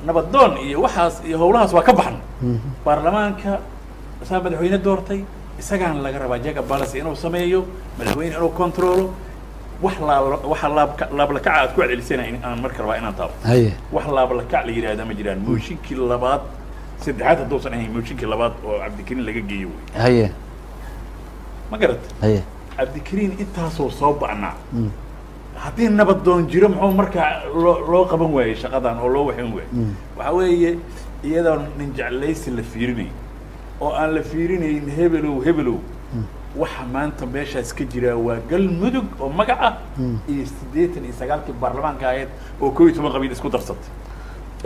nabadoon iyo waxaas iyo hawlahaas waa ka baxna baarlamaanka saa madaxweyne doortay isagaan laga rabaa jaga balance inuu sameeyo madaxweyne inuu controlo wax laablakaca aad ku celcelisayna aan marka rabaa inaan taabo wax laablakac la yidhaahda ma jiraan mooshinkii labaad saddexaad hadduusan ahayn mooshinkii labaad oo cabdikariin laga geeyo wey haye ma garat haye cabdikariin intaasoo soo ba'naa haddii nabadoon jiro muxuu markaa loo qaban waayey shaqadan oo loo waxin waayey waxa weeye iyadoon nin jeclaysi la fiirinayn oo aan la fiirinayn hebelow waxa maanta meeshaas ka jira waa galmudug oo magac ah iyo 89 baarlamaanka ahayd oo 11 qabiil isku darsatay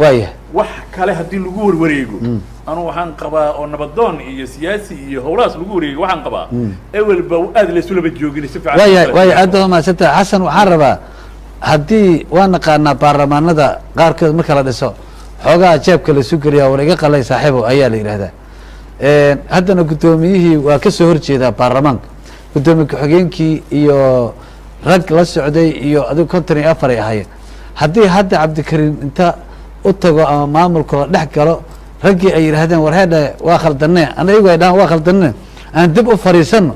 waaya wax kale haddii lagu warwareego anu waxaan qabaa oo nabadoon iyo siyaasi iyo howlahaas lagu wareego waxaan qabaa ewelba aad la isu laba joogin si fiican waaya aad ma santa xasan waxaan rabaa haddii waan naqaanaa baarlamaanada qaarkood marka la dhiso xoogaa jeebka la isu geliyaa war iga qalay saaxiibo ayaa la yidhaahdaa haddana guddoomiyihii waa ka soo horjeedaa baarlamaanka guddoomiye ku-xigeenkii iyo rag la socday iyo adigu 54 ay ahaayeen haddii hadda cabdikariin inta u tago ama maamulka la dhex galo raggii ay yidhaahdeen war heedha waa khaldanee ana iyagu ay dhahaan waa khaldanee aan dib u fadhiisano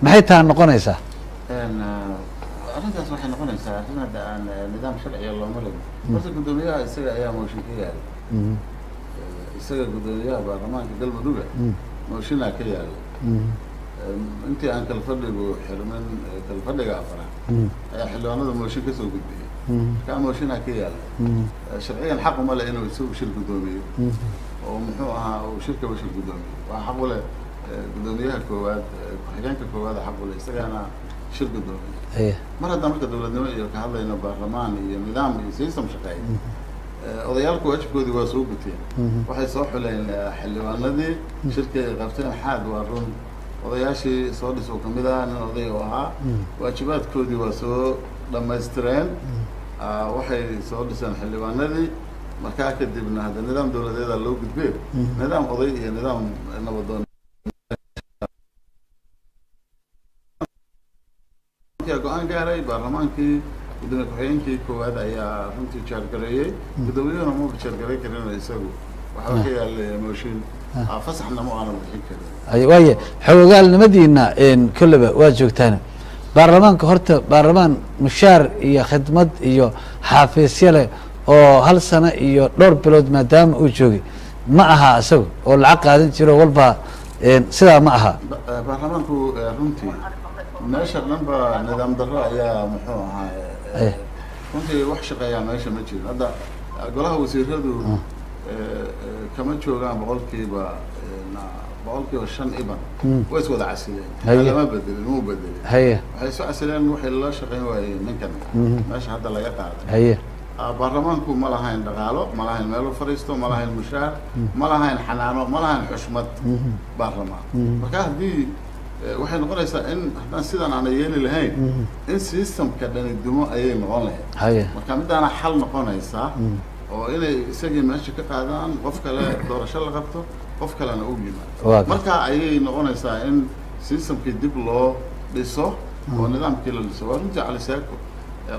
maxay taa noqonaysaa arrintaas waxay noqonaysaa arrin hadda aan nidaam sharciga looma lego horta guddoomiyaha isaga ayaa mooshin ka yaala isaga guddoomiyaha baarlamaanka galmuduga mooshinaa ka yaala intii aan kalfadhigu xirmin kalfadhiga afraad ayaa xildhibaanada mooshin kasoo gudbiyey markaa mooshinaa ka yaala sharcigan xaq uma leh inuu isagu shir guddoomiyo oo muxuu ahaa uu shirkaba shir guddoomiyo waa xaq u leh guddoomiyaha koowaad ku-xigeenka koowaad xaq u leh isagaana shir guddoomiyo mar haddaan marka dawladnimo iyo ka hadlayno baarlamaan iyo nidaam iyo system shaqeeya odayaalku waajibkoodii waa soo guteen waxay soo xuleen xildhibaanadii shirkay ay qabteen xaad waa run odayaashii soo dhis oo kamid ah nin oday oo ahaa waajibaadkoodii waa soo dhamaystireen waxay soo dhiseen xildhibaanadii markaa kadibna hadda nidaam dawladeeda loo gudbee nidaam oday iyo nidaam nabadoon go-aan gaaray baarlamaankii gudoomiye ku-xigeenkii koowaad ayaa runtii jaargareeyey guddoomiyahuna maba jaargaray karin isagu waxaa ka yaalay mooshin fasaxna ma aanan bixin karin waaya xoogaalnimadiina kolleba waa joogtaan baarlamaanka horta baarlamaan mushaar iyo khidmad iyo xaafiisya leh oo 1 sano iyo dhowr bilood maadaama uu joogay ma aha isagu oo lacag qaadan jiro walba sidaa ma aha baarlamaanku runtii meesha dhanba nidaam darro ayaa muxuu ahaa runtii wax shaqeeyaa meesha ma jirin hadda golaha wasiiradu kama joogaan boqolkiiba 5 iban way is wada casileen lama bedelin muu bedelin waxay soo casileen waxay la shaqeyn waayeen ninkan meesha hadda laga qaaday baarlamaanku ma lahayn dhaqaalo ma lahayn meel u fadhiisto ma lahayn mushaar ma lahayn xanaano ma lahayn xushmad baarlamaan marka haddii waxay noqonaysaa in haddaan sidan aana yeeli lahayn in systemka dhani dumo ayay noqon lahayd marka midaana xal noqonaysaa oo inay isagii meesha ka qaadaan qof kale doorasho la qabto qof kalena u yimaado marka ayay noqonaysaa in systemkii dib loo dhiso oo nidaamkii la dhiso waa runtii cali saako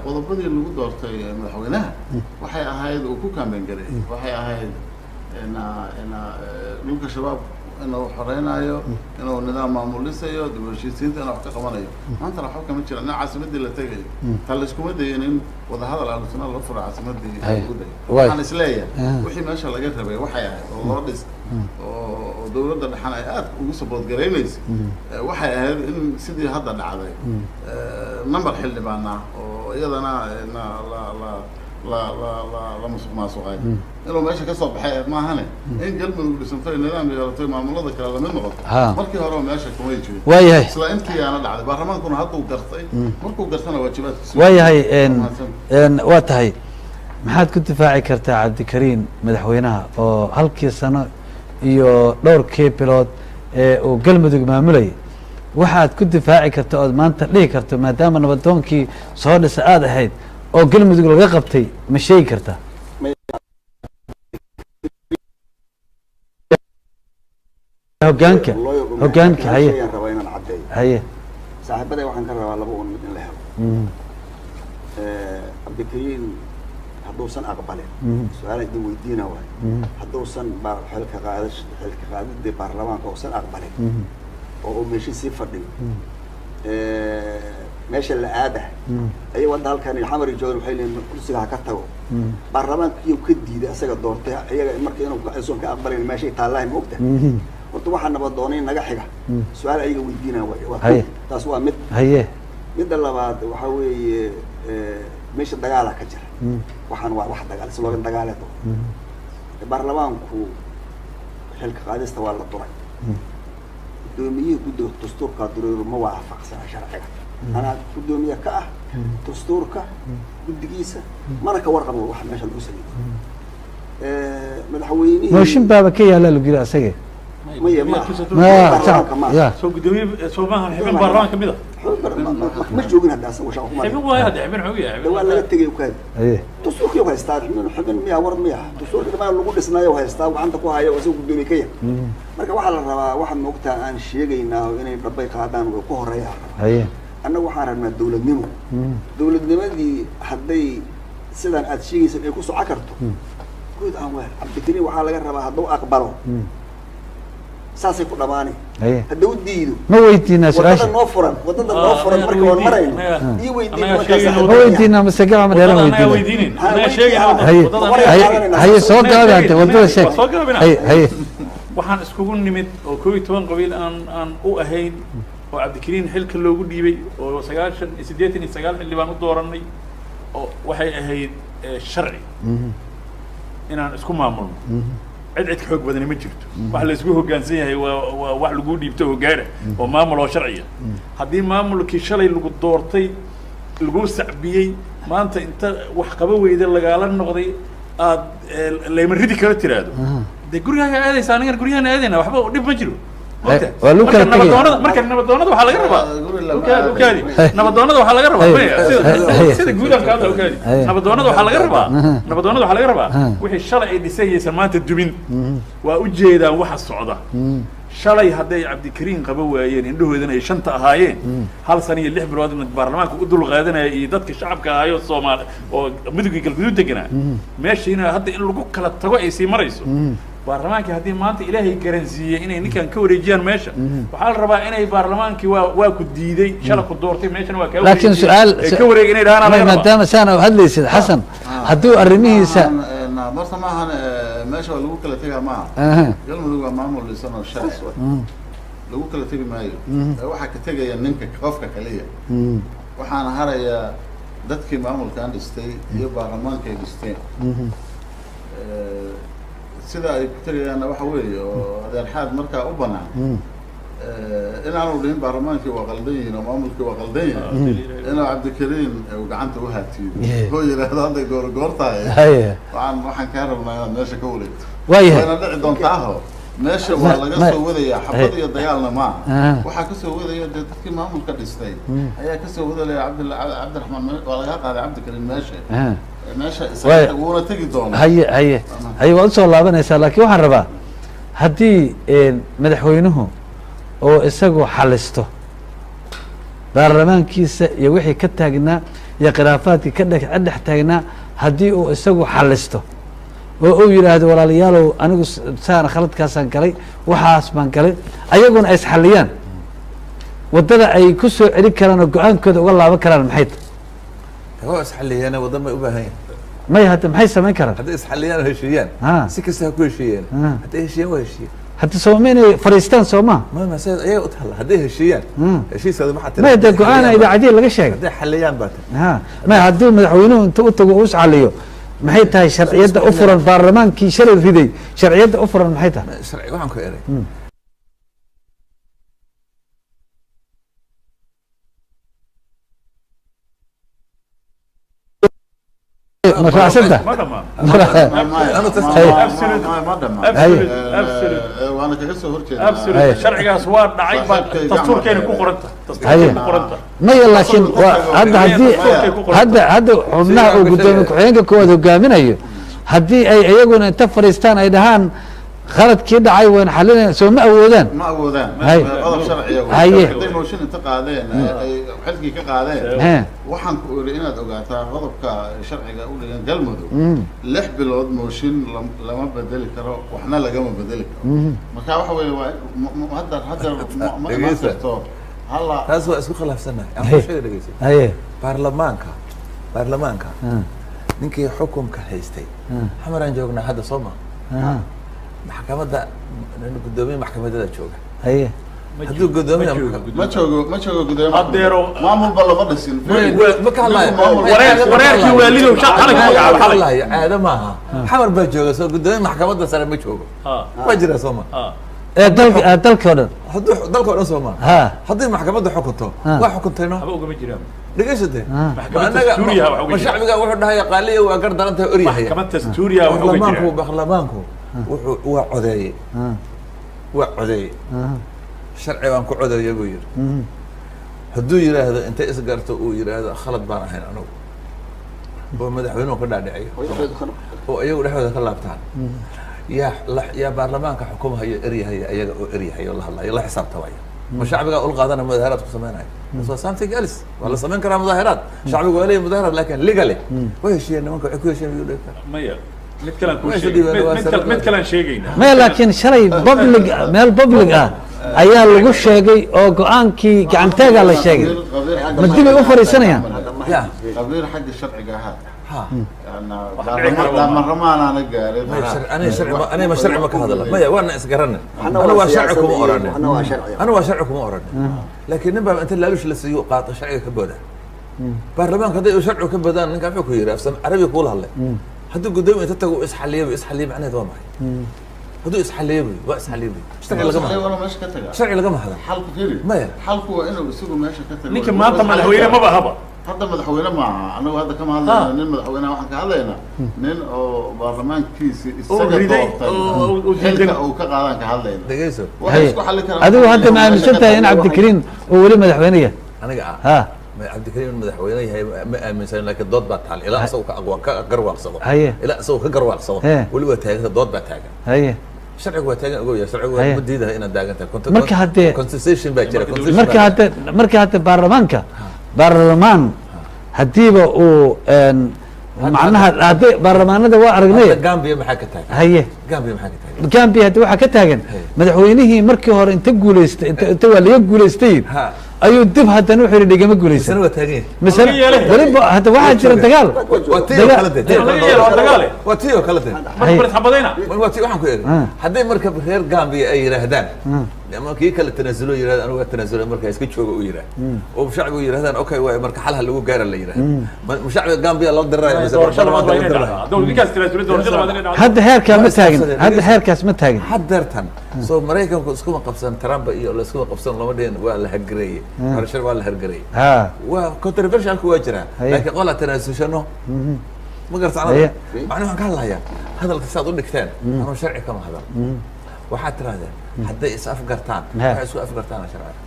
qodobadii lagu doortay madaxweynaha waxay ahayd uu ku kaambeyn garay waxay ahayd dhulka shabaab inuu xoreynayo inuu nidaam maamul dhisayo dib u heshiisiinta inuu wax ka qabanayo maantana waxba kama jira nin caasimadii la tegayo ta la iskuma dayin in wadahadal ahlusuna la furo caasimadii lagu dayo waxaan isleeyahay wixii meesha laga rabay waxay ahayd oo loo dhis oo dawladda dhexan ay aad ugu saboodgaraynaysa waxay ahayd in sidii hadda dhacday number xildhibaan ah oo iyadana la musuqmaasuqay inuu meesha ka soo baxay maahane in galmudug dhisantay nidaam yeelatay maamulada kale lamid noqoto markii hore meesha kumay jirin waayahay isla intii aana dhacday baarlamaankuna hadda uu gartay markuu gartana waajibaadkiisa waayahay waa tahay maxaad ku difaaci kartaa cabdikariin madaxweynaha oo halkii sano iyo dhowrkii bilood ee uu galmudug maamulayay waxaad ku difaaci karta ood maanta dhihi karto maadaama nabadoonkii soo dhisa aada ahayd oo galmudug laga qabtay ma sheegi kartaa hogaanka haye rabaa inaan caddeeyo haye saaxiibaday waxaan ka rabaa laba un mid in la helo cabdikariin hadduusan aqbalin su-aalan idin weydiina waay hadduusan xilka qaadidii baarlamaanka uusan aqbalin oo uu meeshii sii fadhiyo meesha la aadaha ayago hadda halkan xamar iyo joogan waxay leeyihin kursiga ha ka tago baarlamaankiiyo ka diiday asaga doortay iyaga marka inuu aysan ka aqbalin meeshay taallahay ma ogta horta waxaa nabadoonay naga xiga su-aal ayaga weydiinaa waay taas waa mid haye midda labaad waxaa weeye meesha dagaala ka jira waxaan waa wax dagaal slogan dagaaleed baarlamaanku xilka qaadista waa la duray gudoomiyihii guddiga dastuurka dureeru ma waafaqsana sharciga anaa gudoomiye ka ah dastuurka guddigiisa mana ka warqabo wax meesha lagu sameeyey madaxweynihii mooshin baaba ka yaala lagu yiri asaga soo gudoomiye soo maahan xubin baarlamaan kamid ah ma joogin hadda asaga shaqo kuma xubin waa hadda xubin xoog yahay waa laga tegay u kaadi dastuurkii u haystaa xubin miyaa war miya dastuurka dhamaan lagu dhisnaayo u haystaa gacanta ku hayo asaga gudoomiye ka yahay marka waxaa la rabaa waxa moogtaa aan sheegaynaa inay dhabbay qaadaan way ku horeeyaan annaga waxaan rabnaa dawladnimo dawladnimadii hadday sidaan aad sheegaysan ay ku soco karto guud aan weer cabdikariin waxaa laga rabaa hadduu aqbalo saasay ku dhamaanay hadduu diido ma weydiinaa su-aasha wadada noo furan marka waan marayno ii weydiin ma weydiinaa mase gacma dheeran weydiin haye soo gaabante wadada sheeg haye waxaan iskugu nimid oo 11 qabiil aan u ahayn oo cabdikariin xilka loogu dhiibay oo 89 xildhibaan u dooranay oo waxay ahayd sharci inaan isku maamulno cid ka xoog badani ma jirto wax la isku hoggaansan yahay waa wax lagu dhiibto hoggaana oo maamul oo sharciya haddii maamulkii shalay lagu doortay lagu sacbiyey maanta inta wax qaba weyda lagaala noqday aad layma ridi kala tiraahdo de gurigaaga aadaysa anigan gurigahana aadayna waxba dhib ma jiro marka nabadoonada waxaa laga rabaa nabadoonada waxaa laga rabaa sida guudanka hadda ukaadi nabadoonada waxaa laga rabaa nabadoonada waxaa laga rabaa wixii shalay ay dhisayaysan maanta dubin waa u jeedaan waxa socda shalay hadday cabdikariin qaba waayeen indhahoodana ay shanta ahaayeen hal sana iyo 6 biloodna baarlamaanka u dul qaadanaya iyo dadka shacabka ahaayo Soomaali oo midowga galguduud deganaa meeshiina hadda in lagu kala tago ay sii marayso baarlamaanka haddii maanta ilaahay garansiiyey inay ninkan ka wareejiyaan meesha waxaa la rabaa inay baarlamaankii waa ku diiday shala ku doortay meeshana waa laakiin su'aal ka wareeg inay dhaanaan maadaama saana hadlaysid xasan hadduu arrimihiisa marta maahan meesha waa lagu kala tegaa maaha galmudug waa maamul dhisan oo sharci lagu kala tegi maayo waxaa ka tegaya ninka qofka kaliya waxaana harayaa dadkii maamulkan dhistay iyo baarlamaanka ay dhisteen sida ay ku tagayaanna waxa weeye oo adeerxaad markaa u banaan inaanu dhihin baarlamaankii waa qaldan yihiin oo maamulkii waa qaldan yihiin inuu cabdikariin uu gacanta u haatiyo oo yidhaahdo hadday goor tahay waxaan kaa rabnaa inaad meesha ka wareegto wayna dhici doontaahoo meesha waa laga soo wadayaa xabad iyo dagaalna maaha waxaa kasoo wadaya dee dadkii maamulka dhistay ayaa kasoo wadalaya cabdiraxmaan waa laga qaaday cabdikariin meesha isaga wuuna tegi doona haye waad usoo laabanaysaa laakiin waxaan rabaa haddii madaxweynuhu oo isagu xalisto baarlamaankiisa iyo wixii ka taagnaa iyo khilaafaadkii ka dhex taagnaa haddii uu isagu xalisto oo uu yidhaahdo walaalayaalow anigu saana khaladkaasaan galay waxaas baan galay ayaguna ay isxaliyaan waddada ay ku soo celin karaan oo go-aankooda uga laaban karaan maxay tahay waa isxaliyeen waddan bay u baahan yihin may hadda maxay samayn karaan hadday isxaliyaan oo heshiiyaan si kasta ha ku heshiiyeen hadday heshiiyaan waa heshiiyeen hadda sooma inay fadhiistaan sooma mama se ayaga u taalla hadday heshiiyaan heshiiskooda maxaa tiri may de go-aana idaacadiya laga sheegay hadday xaliyaan baa tiri may hadduu madaxweynuhu inta u tago uu isxaliyo maxay tahay sharciyadda u furan baarlamaankii shalay riday sharciyadda u furan maxay tahay sharci waxaan ku eray ma raacsanta waana kaga soo horjeeda sharcigaas waa dhacay baa dastuurkeena ku qoranta dastuurkeena ku qoranta maya laakiin hadda haddii hadda xubnaha uu guddoomiye ku-xigeenka koowaad hogaaminayo haddii ay iyaguna inta fadhiistaan ay dhahaan khaladkii dhacay waan xalinayna soo ma awoodaan ma awoodaan qodob sharciya hadday mooshin inta qaadeen ay xilkii ka qaadeen waxaan ku iri inaad ogaataa qodobka sharciga u dhigan galmudug 6 bilood mooshin lama bedeli karo waxna lagama bedeli karo marka waxa weeye waa hadda ma jirto halla taas waa isku khilaafsanahay aan sheegay dhageysi baarlamaanka ninkii xukunka haystay xamaraan joognaa hadda soo ma maxkamadda guddoomiye maxkamadada jooga hadduu guddoomiye ma joogo guddoomiye adeero maamulba lama dhisin ma ka hadlayo wareerkii waalidow shaqalay ka hadlayo caado maaha xamar baa jooga soo guddoomiye maxkamadda sare ma joogo waa jira soo ma dalka oo dhan hadduu dalka oo dhan soo ma haddii maxkamadda xukunto waa xukuntayno haba ugama jiraan dhegeysadee maxkamadda ma shacbiga wuxuu dhahay qaaliya waa gar daran tahay oryahay maxkamadda Stuuriya waxa uga jiraan baarlamaanku wuxuu waa codeeyey sharci baan ku codeeya buu yidhi hadduu yidhaahdo intay isgarto uu yidhaahdo khalad baan ahayn anugu oo madaxweynuhu ka dhaadhiciyo oo iyagu dhexdooda ka laabtaan yaa baarlamaanka xukumahayo eryahaya iyaga oo eryahayo la hadlayo la xisaabtamaya ma shacbiga ul qaadana mudaaharaad ku samaynayo so something else waa la samayn karaa mudaaharaad shacbigu waa leeyahay mudaaharaad laakin legally way heshiiyeen nimanka waxay ku heshiiyeen maya mid kalaan sheegayna maya laakiin shalay public meel public ah ayaa lagu sheegay oo go-aankii gacanteegaa la sheegay ma dib ay u fadhiisanayaan qabiir xagga sharciga ahaa baarlamaanaana gaarin aniga ma sharci ma ka hadla maya waana isgarana ana waa sharci kuma oranin ana waa sharci kuma oranin laakiin nin baa inta laalush la siiyo qaato sharciga ka booda baarlamaanka hadday sharciga ka boodaan ninka wuxuu ku yidhi afsan carabiga kuula hadlay hadduu guddoomiye inta tago isxaliye macnaheed waa maxay hadduu isxaliye waa isxaliye sharci lagama hadla xalku firi maya xalku waa inuu isagu meesha ka tago ninka maanta madaxweyne maba haba hadda madaxweyne maaha anagu hadda kama hadlayno nin madaxweyne waxaan ka hadlaynaa nin oo baarlamaankiisi isaga doortay xilka uu ka qaadaan ka hadlayna dhegeyso waxay isku xalli karaan adigu hadda ma aaminsan tahay in cabdikariin uu weli madaxweyne yahay aniga ha cabdikariin madaxweyne yahay ma aaminsan laakiin dood baa taal ilaa asagoo ka garwaaqsado ilaa asagoo ka garwaaqsado weli waa taagan dood baa taagan sharcigu waa taagan ogow sharcigu waa ma diidahay inaad taagan tahay marka hadde constitution baa jira marka hadde baarlamaan haddiiba uu macnaha hadday baarlamaanada waa aragnay Gambia maxaa ka taagan haye Gambia maxaa ka taagan Gambia hadda waxaa ka taagan madaxweynihii markii hore inta guuleystay inta waa laga guuleystay ayuu dib haddana wuxuu yidhi dhigama guuleysan waa taagan misal waliba hadda waxaa jira dagaal waa tii oo kale waa tii waxaan ku eegay hadday marka reer Gambia ay yiraahdaan ama kii kale tanaasulo yiraahdo anigu waa tanaasulo marka iska jooga u yiraahdo oo shacbigu yiraahdaan okay way marka xal lagu gaaro la yiraahdo shacbiga Gambia la diray mise baarlamaanka la diray hadda heerkaas ma taagin hadda heerkaas ma taagin haddeertan soo Mareykanku iskuma qabsan Trump iyo la iskuma qabsan lama dheen waa la hagareeyay harshar waa la hagareeyay waa controversial ku wajira laakiin qola tanaasulshano ma gartaan macnaheedu ka hadlaya hadalka saad u dhigteen ama sharci kama hadal waxaa tiraahdaa hadday is afgartaan waxay isku afgartaan sharci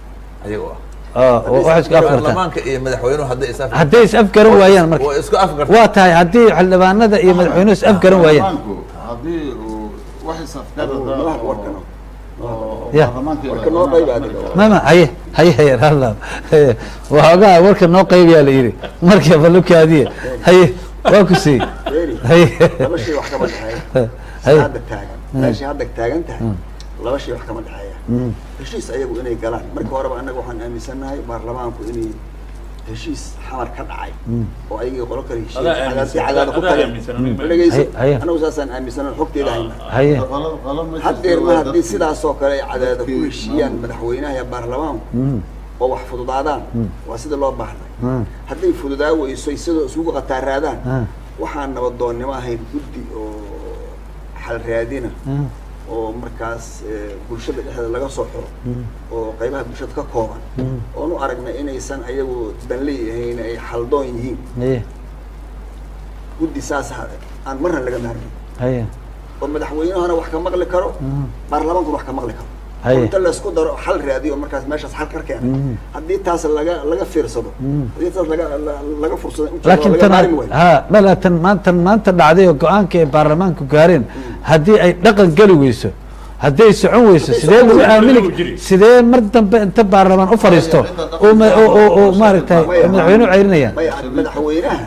ayagoo waxay isku afgartaan baarlamaanka iyo madaxweynuhu hadday is afgaran waayaan marka waa isku afgartaan waa tahay haddii xildhibaanada iyo madaxweynuhu is afgaran waayaan haddii wax is afgarada mama haye ralla waxoogaa warka noo qaybiyaa la yidhi marka balukaadiye haye واكسي beeri laba shay wax kama dhexeeya hadda taagan meesha hadda taagan tahay laba shay wax kama dhexeeya heshiis ayagu inay galaan marka horeba anaga waxaan aaminsanahay baarlamaanku inay heshiis xamar ka dhacay oo ayaga qolo kale heshiis cadaad ku tagaan anagu saasaan aaminsanahay xogteeda hayna haddeer ma haddii sidaas oo kale cadaada ku heshiiyaan madaxweynaha iyo baarlamaanku oo wax fududaadaan waa sida loo baahnay hadday fududaa weyso sidoo isugu qataaraadaan waxaan nabadoonnimo ahayn guddi oo xal raadina oo markaas bulshada dhexdeeda laga soo xiro oo qaybaha bulshada ka kooban oonu aragna inaysan ayagu danley ahayn ay xaldoon yihiin guddi saas aan marna laga maarmin oo madaxweynahana wax ka maqli karo baarlamaankuna wax ka maqli karo inta la isku daro xal raadiyo markaas meeshaas xal ka keenay haddii taas laga fiirsado haddii taas laga fursado laakiin tan malatan maanta dhacday oo go-aanka ay baarlamaanku gaareen haddii ay dhaqan geli weyso haddii ay socon weyso sidee lagu aamini sidee mar dambe inta baarlamaan u fadhiisto oo maaragtay madaxweynuhu ceyrinayaan madaxweynaha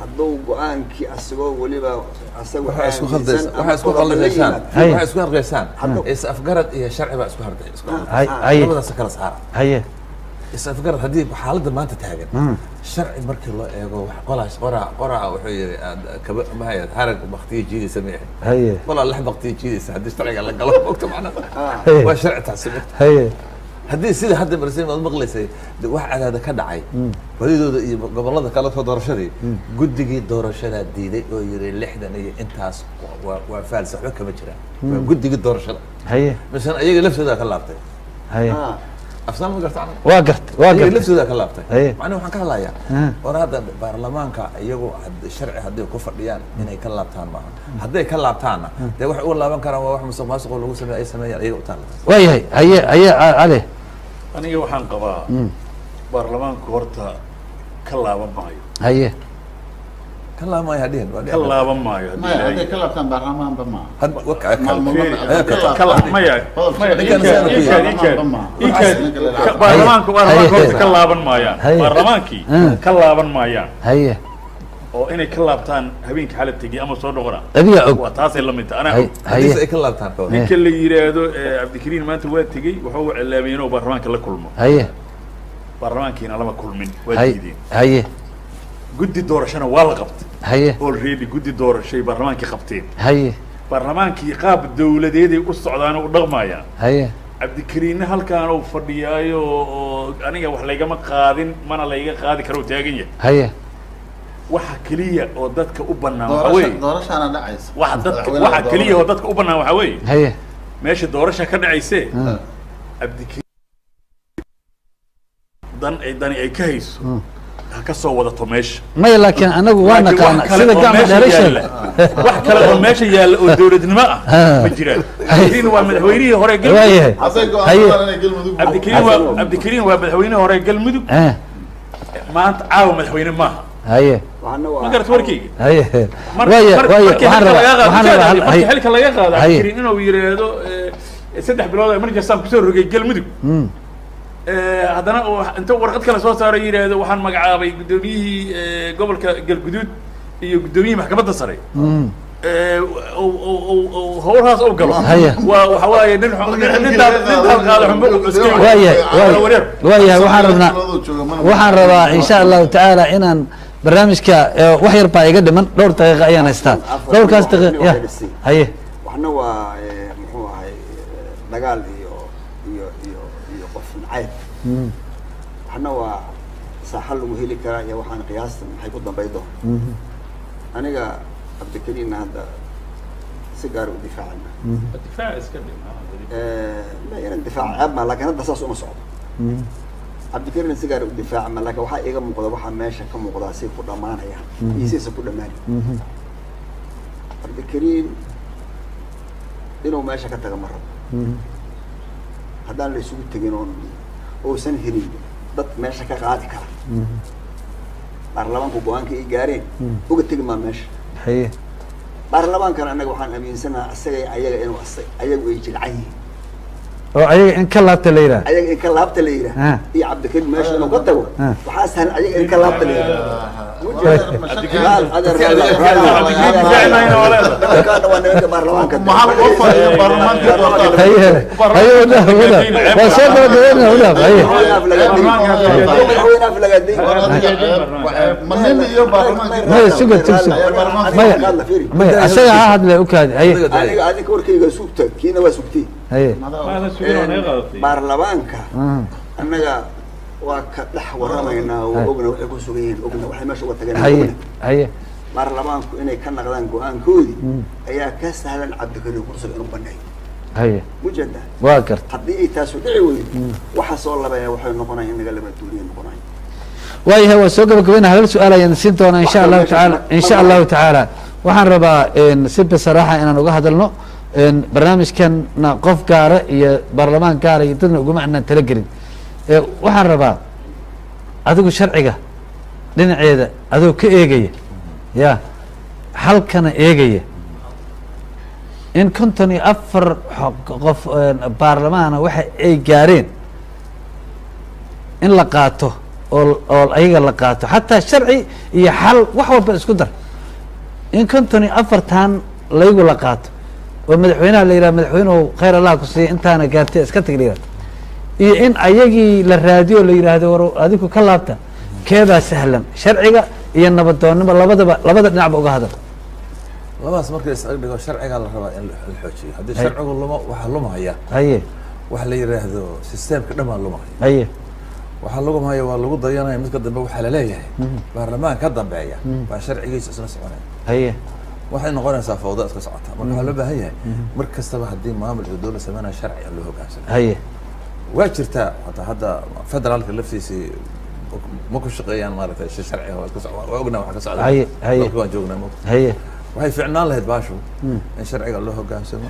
hadduu go-aankii asagoo weliba waxay isku harqeysaan is afgarad iyo sharci baa isku harqay labadaas kala saara is afgarad haddii xaaladda maanta taagan sharci markii loo eego wax qoraa wuxuu yiri kaba mahayad harag waqtiga jiidaysa ma yahay qolaa lix waqtiga jiidaysa haddii sharciga la galo ogta macnaha waa sharci taasib haddii sida hadda barsiin aad maqlaysay wax cadaada ka dhacay badidooda iyo gobolada kala soo doorashadii guddigii doorashada diiday oo yiri 60 iyo intaas waa faalsa waxba kama jiraan waa guddigii doorashada misan ayaga laftooda ka laabtay afsaan ma gartaan waa gartay laftooda ka laabtay macnaheedu waxaan ka hadlayaa war hadda baarlamaanka iyagu sharci haddii ku fadhiyaan inay ka laabtaan maaha hadday ka laabtaanna dee wax u laaban karaan waa wax musuqmaasuq lagu sameeyo ay sameeyaan iyaga u taala waayahay haye cali aniga waxaan qabaa baarlamaanku horta ka laaban maayo haye ka laaban maayo hadhiin ka laaban maayo hadday ka laabtaan baarlamaanba ma baarlamaanku horta ka laaban maayaan baarlamaankii ka laaban maayaan haye oo inay ka laabtaan habeenkii xalad tegi ama soo noqona adiga og waa taasay la mid tahay haddii ay ka laabtaan ninka la yiraahdo cabdikariin maanta waa tegey wuxuu cilaamay inuu baarlamaanka la kulmo haye baarlamaankiina lama kulmin waa diideen haye guddi doorashana waa la qabtay haye already guddi doorashay baarlamaankii qabteen haye baarlamaankii qaab dawladeed ay u socdaan oo dhaqmayaan haye cabdikariin halkaan uu fadhiyaayo oo aniga wax laygama qaadin mana layga qaadi karo taagan yahay haye waxa kaliya oo dadka u banaan waxa weeye doorashana dhacaysa waxa kaliya oo dadka u banaan waxa weeye haye meesha doorasha ka dhacaysay cabdikariin dani ay ka hayso ka soo wadato meesha may laakiin anagu waa naqaan sida gacmo dheeraysan wax kale oo meesha yaala oo dawladnimo ah ma jiraan cabdikariin waa madaxweynihii hore galmudug cabdikariin waa madaxweynihii hore galmudug maanta caawa madaxweyne maaha haye ma garat warkayga haye markii xilka laga qaado cabdikariin inuu yiraahdo 3 bilood emergency kusoo rogay galmudug haddana inta warqad kale soo saaray yiraahdo waxaan magacaabay gudoomiyihii gobolka galguduud iyo gudoomiyihii maxkamadda sare howlahaas oo galo waa waxa waaye nin qaado xumbo waayahay waxaan rabaa insha allahu tacaala inaan barnaamijka wax yar baa iga dhiman dhowr daqiiqa ayaan haystaa dhowrkaas daqiiq ya haye waxna waa muxuu ahay dagaal iyo qof nacayb waxna waa saaxa lagu heli karaa iyo waxaan qiyaasta maxay ku dambayn doon aniga cabdikariinna hadda si gaar u difaacana difaac iska dhig ma yaran difaac ceeb ma laakiin hadda saas uma socdo cabdikariin si gaar u difaac ma laakiin waxaa iga muuqda waxaa meesha ka muuqdaa si ku dhamaanaya iyo siisa ku dhamaanay cabdikariin inuu meesha ka taga ma rabo haddaan la isugu tegin oosan helin dad meesha ka qaadi kara baarlamaanku go-aanka ay gaareen uga tegi maa meesha haye baarlamaankana annaga waxaan aaminsanaha isaga ayaga inuu ayagu ay jilcan yihiin oo ayaga in ka laabta la yidhaha ayaga in ka laabta la yidhaah iyo cabdikariim meesha inuu ka tago waxaa sahlan ayaga in ka laabta la maya isaga ha hadle ukaadi adinka warkayga sugta kiina waa sugtay baarlamaanka annaga waa ka dhex waramaynaa oo ogna waxay ku sugan yihiin ogna waxay meesha uga tageen haye baarlamaanku inay ka naqdaan go-aankoodii ayaa ka sahlan cabdikariim kursiga inuu baneeyo haye mujada waa garta haddii ay taasu dhici weydo waxa soo labeeya waxay noqonaya in naga laba duuniya noqonaya waayahay waa soo gabagabayna halal su-aal ayaan siin doonaa insha allahu tacaala insha allahu tacaala waxaan rabaa si bisaraaxa inaan uga hadalno barnaamijkana qof gaara iyo baarlamaan gaara iyo dadna uguma anaan talagelin waxaan rabaa adigu sharciga dhinaceeda adoo ka eegaya ya halkana eegaya in 54 qof baarlamaana waxa ay gaareen in la qaato oo ayaga la qaato xataa sharci iyo xal wax walba isku dar in 54tan laygu la qaato oo madaxweynaha la yidhaha madaxweynuhu khayr allah ku siiya intaana gaartay iska tag la yidhahdo iyo in ayagii la raadiyo la yidhaahdo war adigu ka laabta keebaa sahlan sharciga iyo nabadoonnimo labada dhinacba uga hadal labadaas marka isaga dhigo sharcigaa la rabaa in la xoojiyo haddii sharcigu lumo waxaa lumahaya haye waxa la yidhaahdo systemka dhan baa lumahaya haye waxaa lugumahaya waa lagu dayanaya midka dambe waxaa laleeyahay baarlamaan ka dambeeya baa sharcigiisa isla soconaya haye waxay noqonaysaa fawda iska socota marka waxaa loo baahan yahay mar kastaba haddii maamul iyo dowlad sameynaya sharci loo hoggaansano haye waa jirtaa hadda federaalka laftiisii ma ku shaqeeyaan maaragtay sharciga waa iska waa ognaa waxa ka socda haye haye dalka waan joognaa mo haye waxay fiicnaan lahayd baashu in sharciga loo hoggaansamo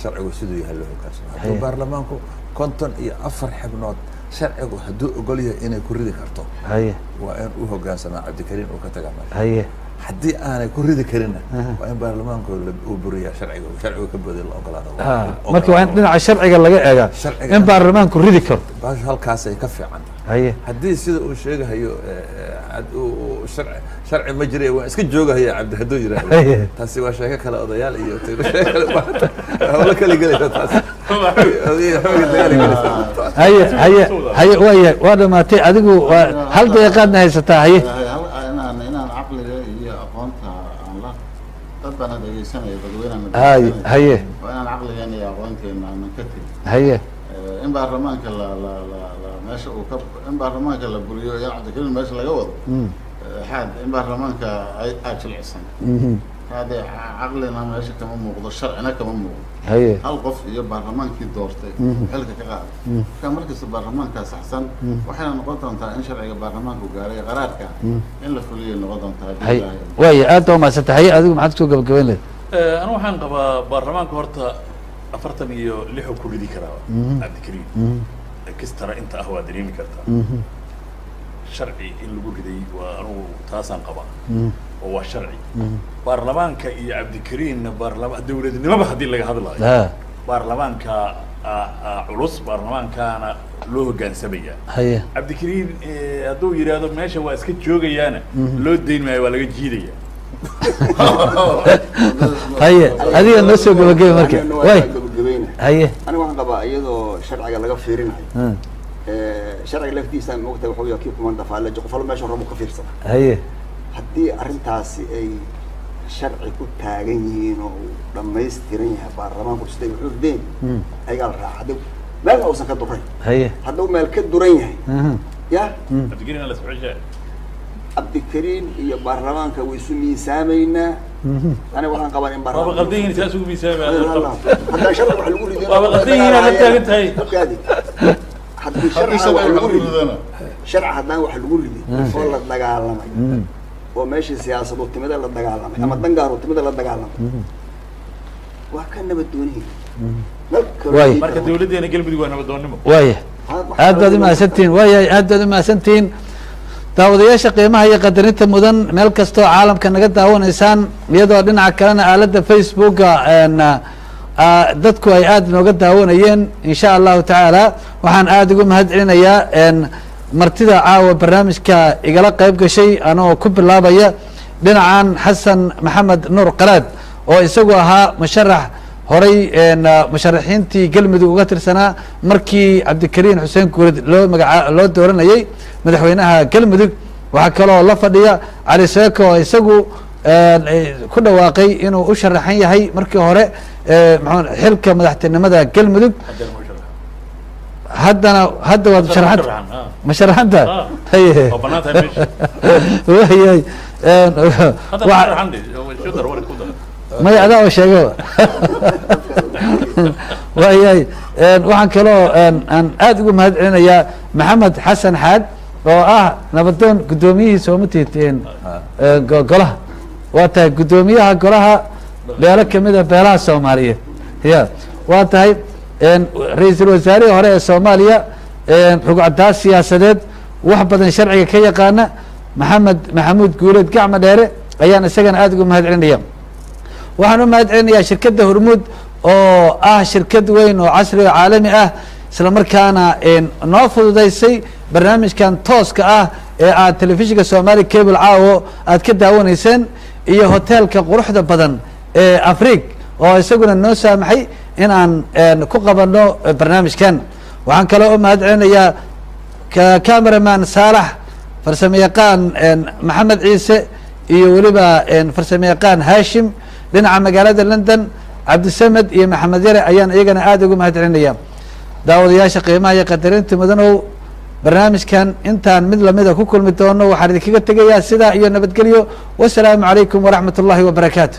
sharcigu siduu yahay loo hoggaansamo hadduu baarlamaanku 54 xibnood sharcigu hadduu ogol yahay inay ku ridi karto haye waa in uu hoggaansamaa cabdikariim uu ka tagaa meesha haye haddii aanay ku ridi karinna waa in baarlamaanku uu buriyaa sharcigu ka booday la ogolaado marka waa in dhinaca sharciga laga eegaa in baarlamaanku ridi karo baashu halkaasay ka fiican haye haddii sida uu sheegahayo sharci ma jiray waan iska joogahaya cabdi hadduu yidhaahdo taasi waa sheeko kale odayaal iyo sheeko kale hawlo kale gelaysa taas haye haye haye waaya waa dhamaatay adigu hal daqiiqaadna haysataa haye inaan caqliga iyo aqoonta aan la dad baan dhegeysanaya dadweynaha haye haye waa inaan caqligeena iyo aqoonteena aan ka tegin haye in baarlamaanka meesha uu ka in baarlamaanka la buriyo iyo cabdikariim meesha laga wado xaad in baarlamaanka ay jilicsan هذا عقلنا ماشي كمان موجود الشرعنا كمان موجود هي هل قف iyo baarlamaankii doortay xilka ka qaad ka markaas baarlamaankaas axsan waxayna noqon doontaa in sharciga baarlamaanku gaaray qaraarka in la fuliyo noqon doontaa hay way aad oo ma satahay adigu maxaad soo gabagabeyn leed ana waxaan qabaa baarlamaanka horta 46 ku ridi karaa cabdikariim kastara inta ah waa dareemi kartaa sharci in lagu riday waa anu taasaan qabaa oo waa sharci baarlamaanka iyo cabdikariimna baarlamaan dawladnimada hadii laga hadlayo baarlamaanka culus baarlamaankana loo hoggaansamaya haye cabdikariim hadduu yiraahdo meesha waa iska joogayaana loo deyn maayo waa laga jiidaya haye adiga noo soo gabagabay marka way haye aniga waxaan qabaa iyadoo sharciga laga fiirinayo sharciga laftiisa moogtahay wuxuu yahay kii kuman dafaale qofal meesha rabo ka fiirsada haye haddii arrintaasi ay sharci ku taagan yihiin oo dhammaystiran yahay baarlamaanku siday wuxuu rideen ayagaa la raaca hadii meel uusan ka duray haye hadduu meel ka duran yahay ya cabdikariim la socoshaa cabdikariim iyo baarlamaanka way isu miisaamaynaa أنا وحنا قبل إن برا. بابا قدين تاسو بيسامع. هذا شرع وح الجوري ده. بابا قدين هنا نتاجت هاي. حد شرع وح الجوري. شرع هذا وح الجوري ده. والله تدقى وماشي سياسة وتمد الله تدقى على أما تنقر وتمد الله تدقى على وكنا بدوني. واي. مركز دولتي أنا قلبي يقول أنا بدوني. واي. هذا ما سنتين واي هذا ما سنتين. daawadayaasha qiimaha iyo qadarinta mudan meel kastoo caalamka naga daawanaysaan iyadoo dhinaca kalena aaladda facebooka dadku ay aad nooga daawanayeen in sha allahu tacaala waxaan aada ugu mahad celinayaa martida caawa barnaamijka igala qayb gashay anoo ku bilaabaya dhinacan xasan maxamed nuur qalaad oo isagu ahaa musharax horay musharaxiintii galmudug uga tirsanaa markii cabdikariin xuseen guuleed loo dooranayay madaxweynaha galmudug waxaa kaloo la fadhiya cali seeko oo isagu ku dhawaaqay inuu u sharaxan yahay markii hore xilka madaxtinimada galmudug hadda waad musharaxanta wayahay may adaa oo sheego wayahay waxaan kaloo aan aada ugu mahad celinayaa maxamed xasan xaad oo ah nabadoon guddoomiyihiisa ooma tihiin golaha waa tahay guddoomiyaha golaha beelo kamida beelaha soomaaliyeed ya waa tahay ra-iisul wasaarihii hore ee soomaaliya rugcadaas siyaasadeed wax badan sharciga ka yaqaana maxamed maxamuud guuleed gacma dheere ayaan isagana aada ugu mahad celinaya waxaan u mahad celinayaa shirkadda hormuud oo ah shirkad weyn oo casri oo caalami ah isla markaana noo fududaysay barnaamijkan tooska ah ee aad telefishinka somali cable caawo aad ka daawanayseen iyo hoteelka quruxda badan ee afrig oo isaguna noo saamaxay in aan ku qabano barnaamijkan waxaan kaloo u mahad celinayaa cameraman saalax farsamo yaqaan maxamed ciise iyo weliba farsamo yaqaan hashim dhinaca magaalada london cabdisamed iyo maxamed yare ayaan iyagana aada ugu mahad celinaya daawadayaasha qiimaha iyo qadarinta mudanow barnaamijkan intaan mid lamida ku kulmi doono waxaan idinkaga tegayaa sidaa iyo nabadgelyo wasalaamu calaykum waraxmat ullahi wabarakaatu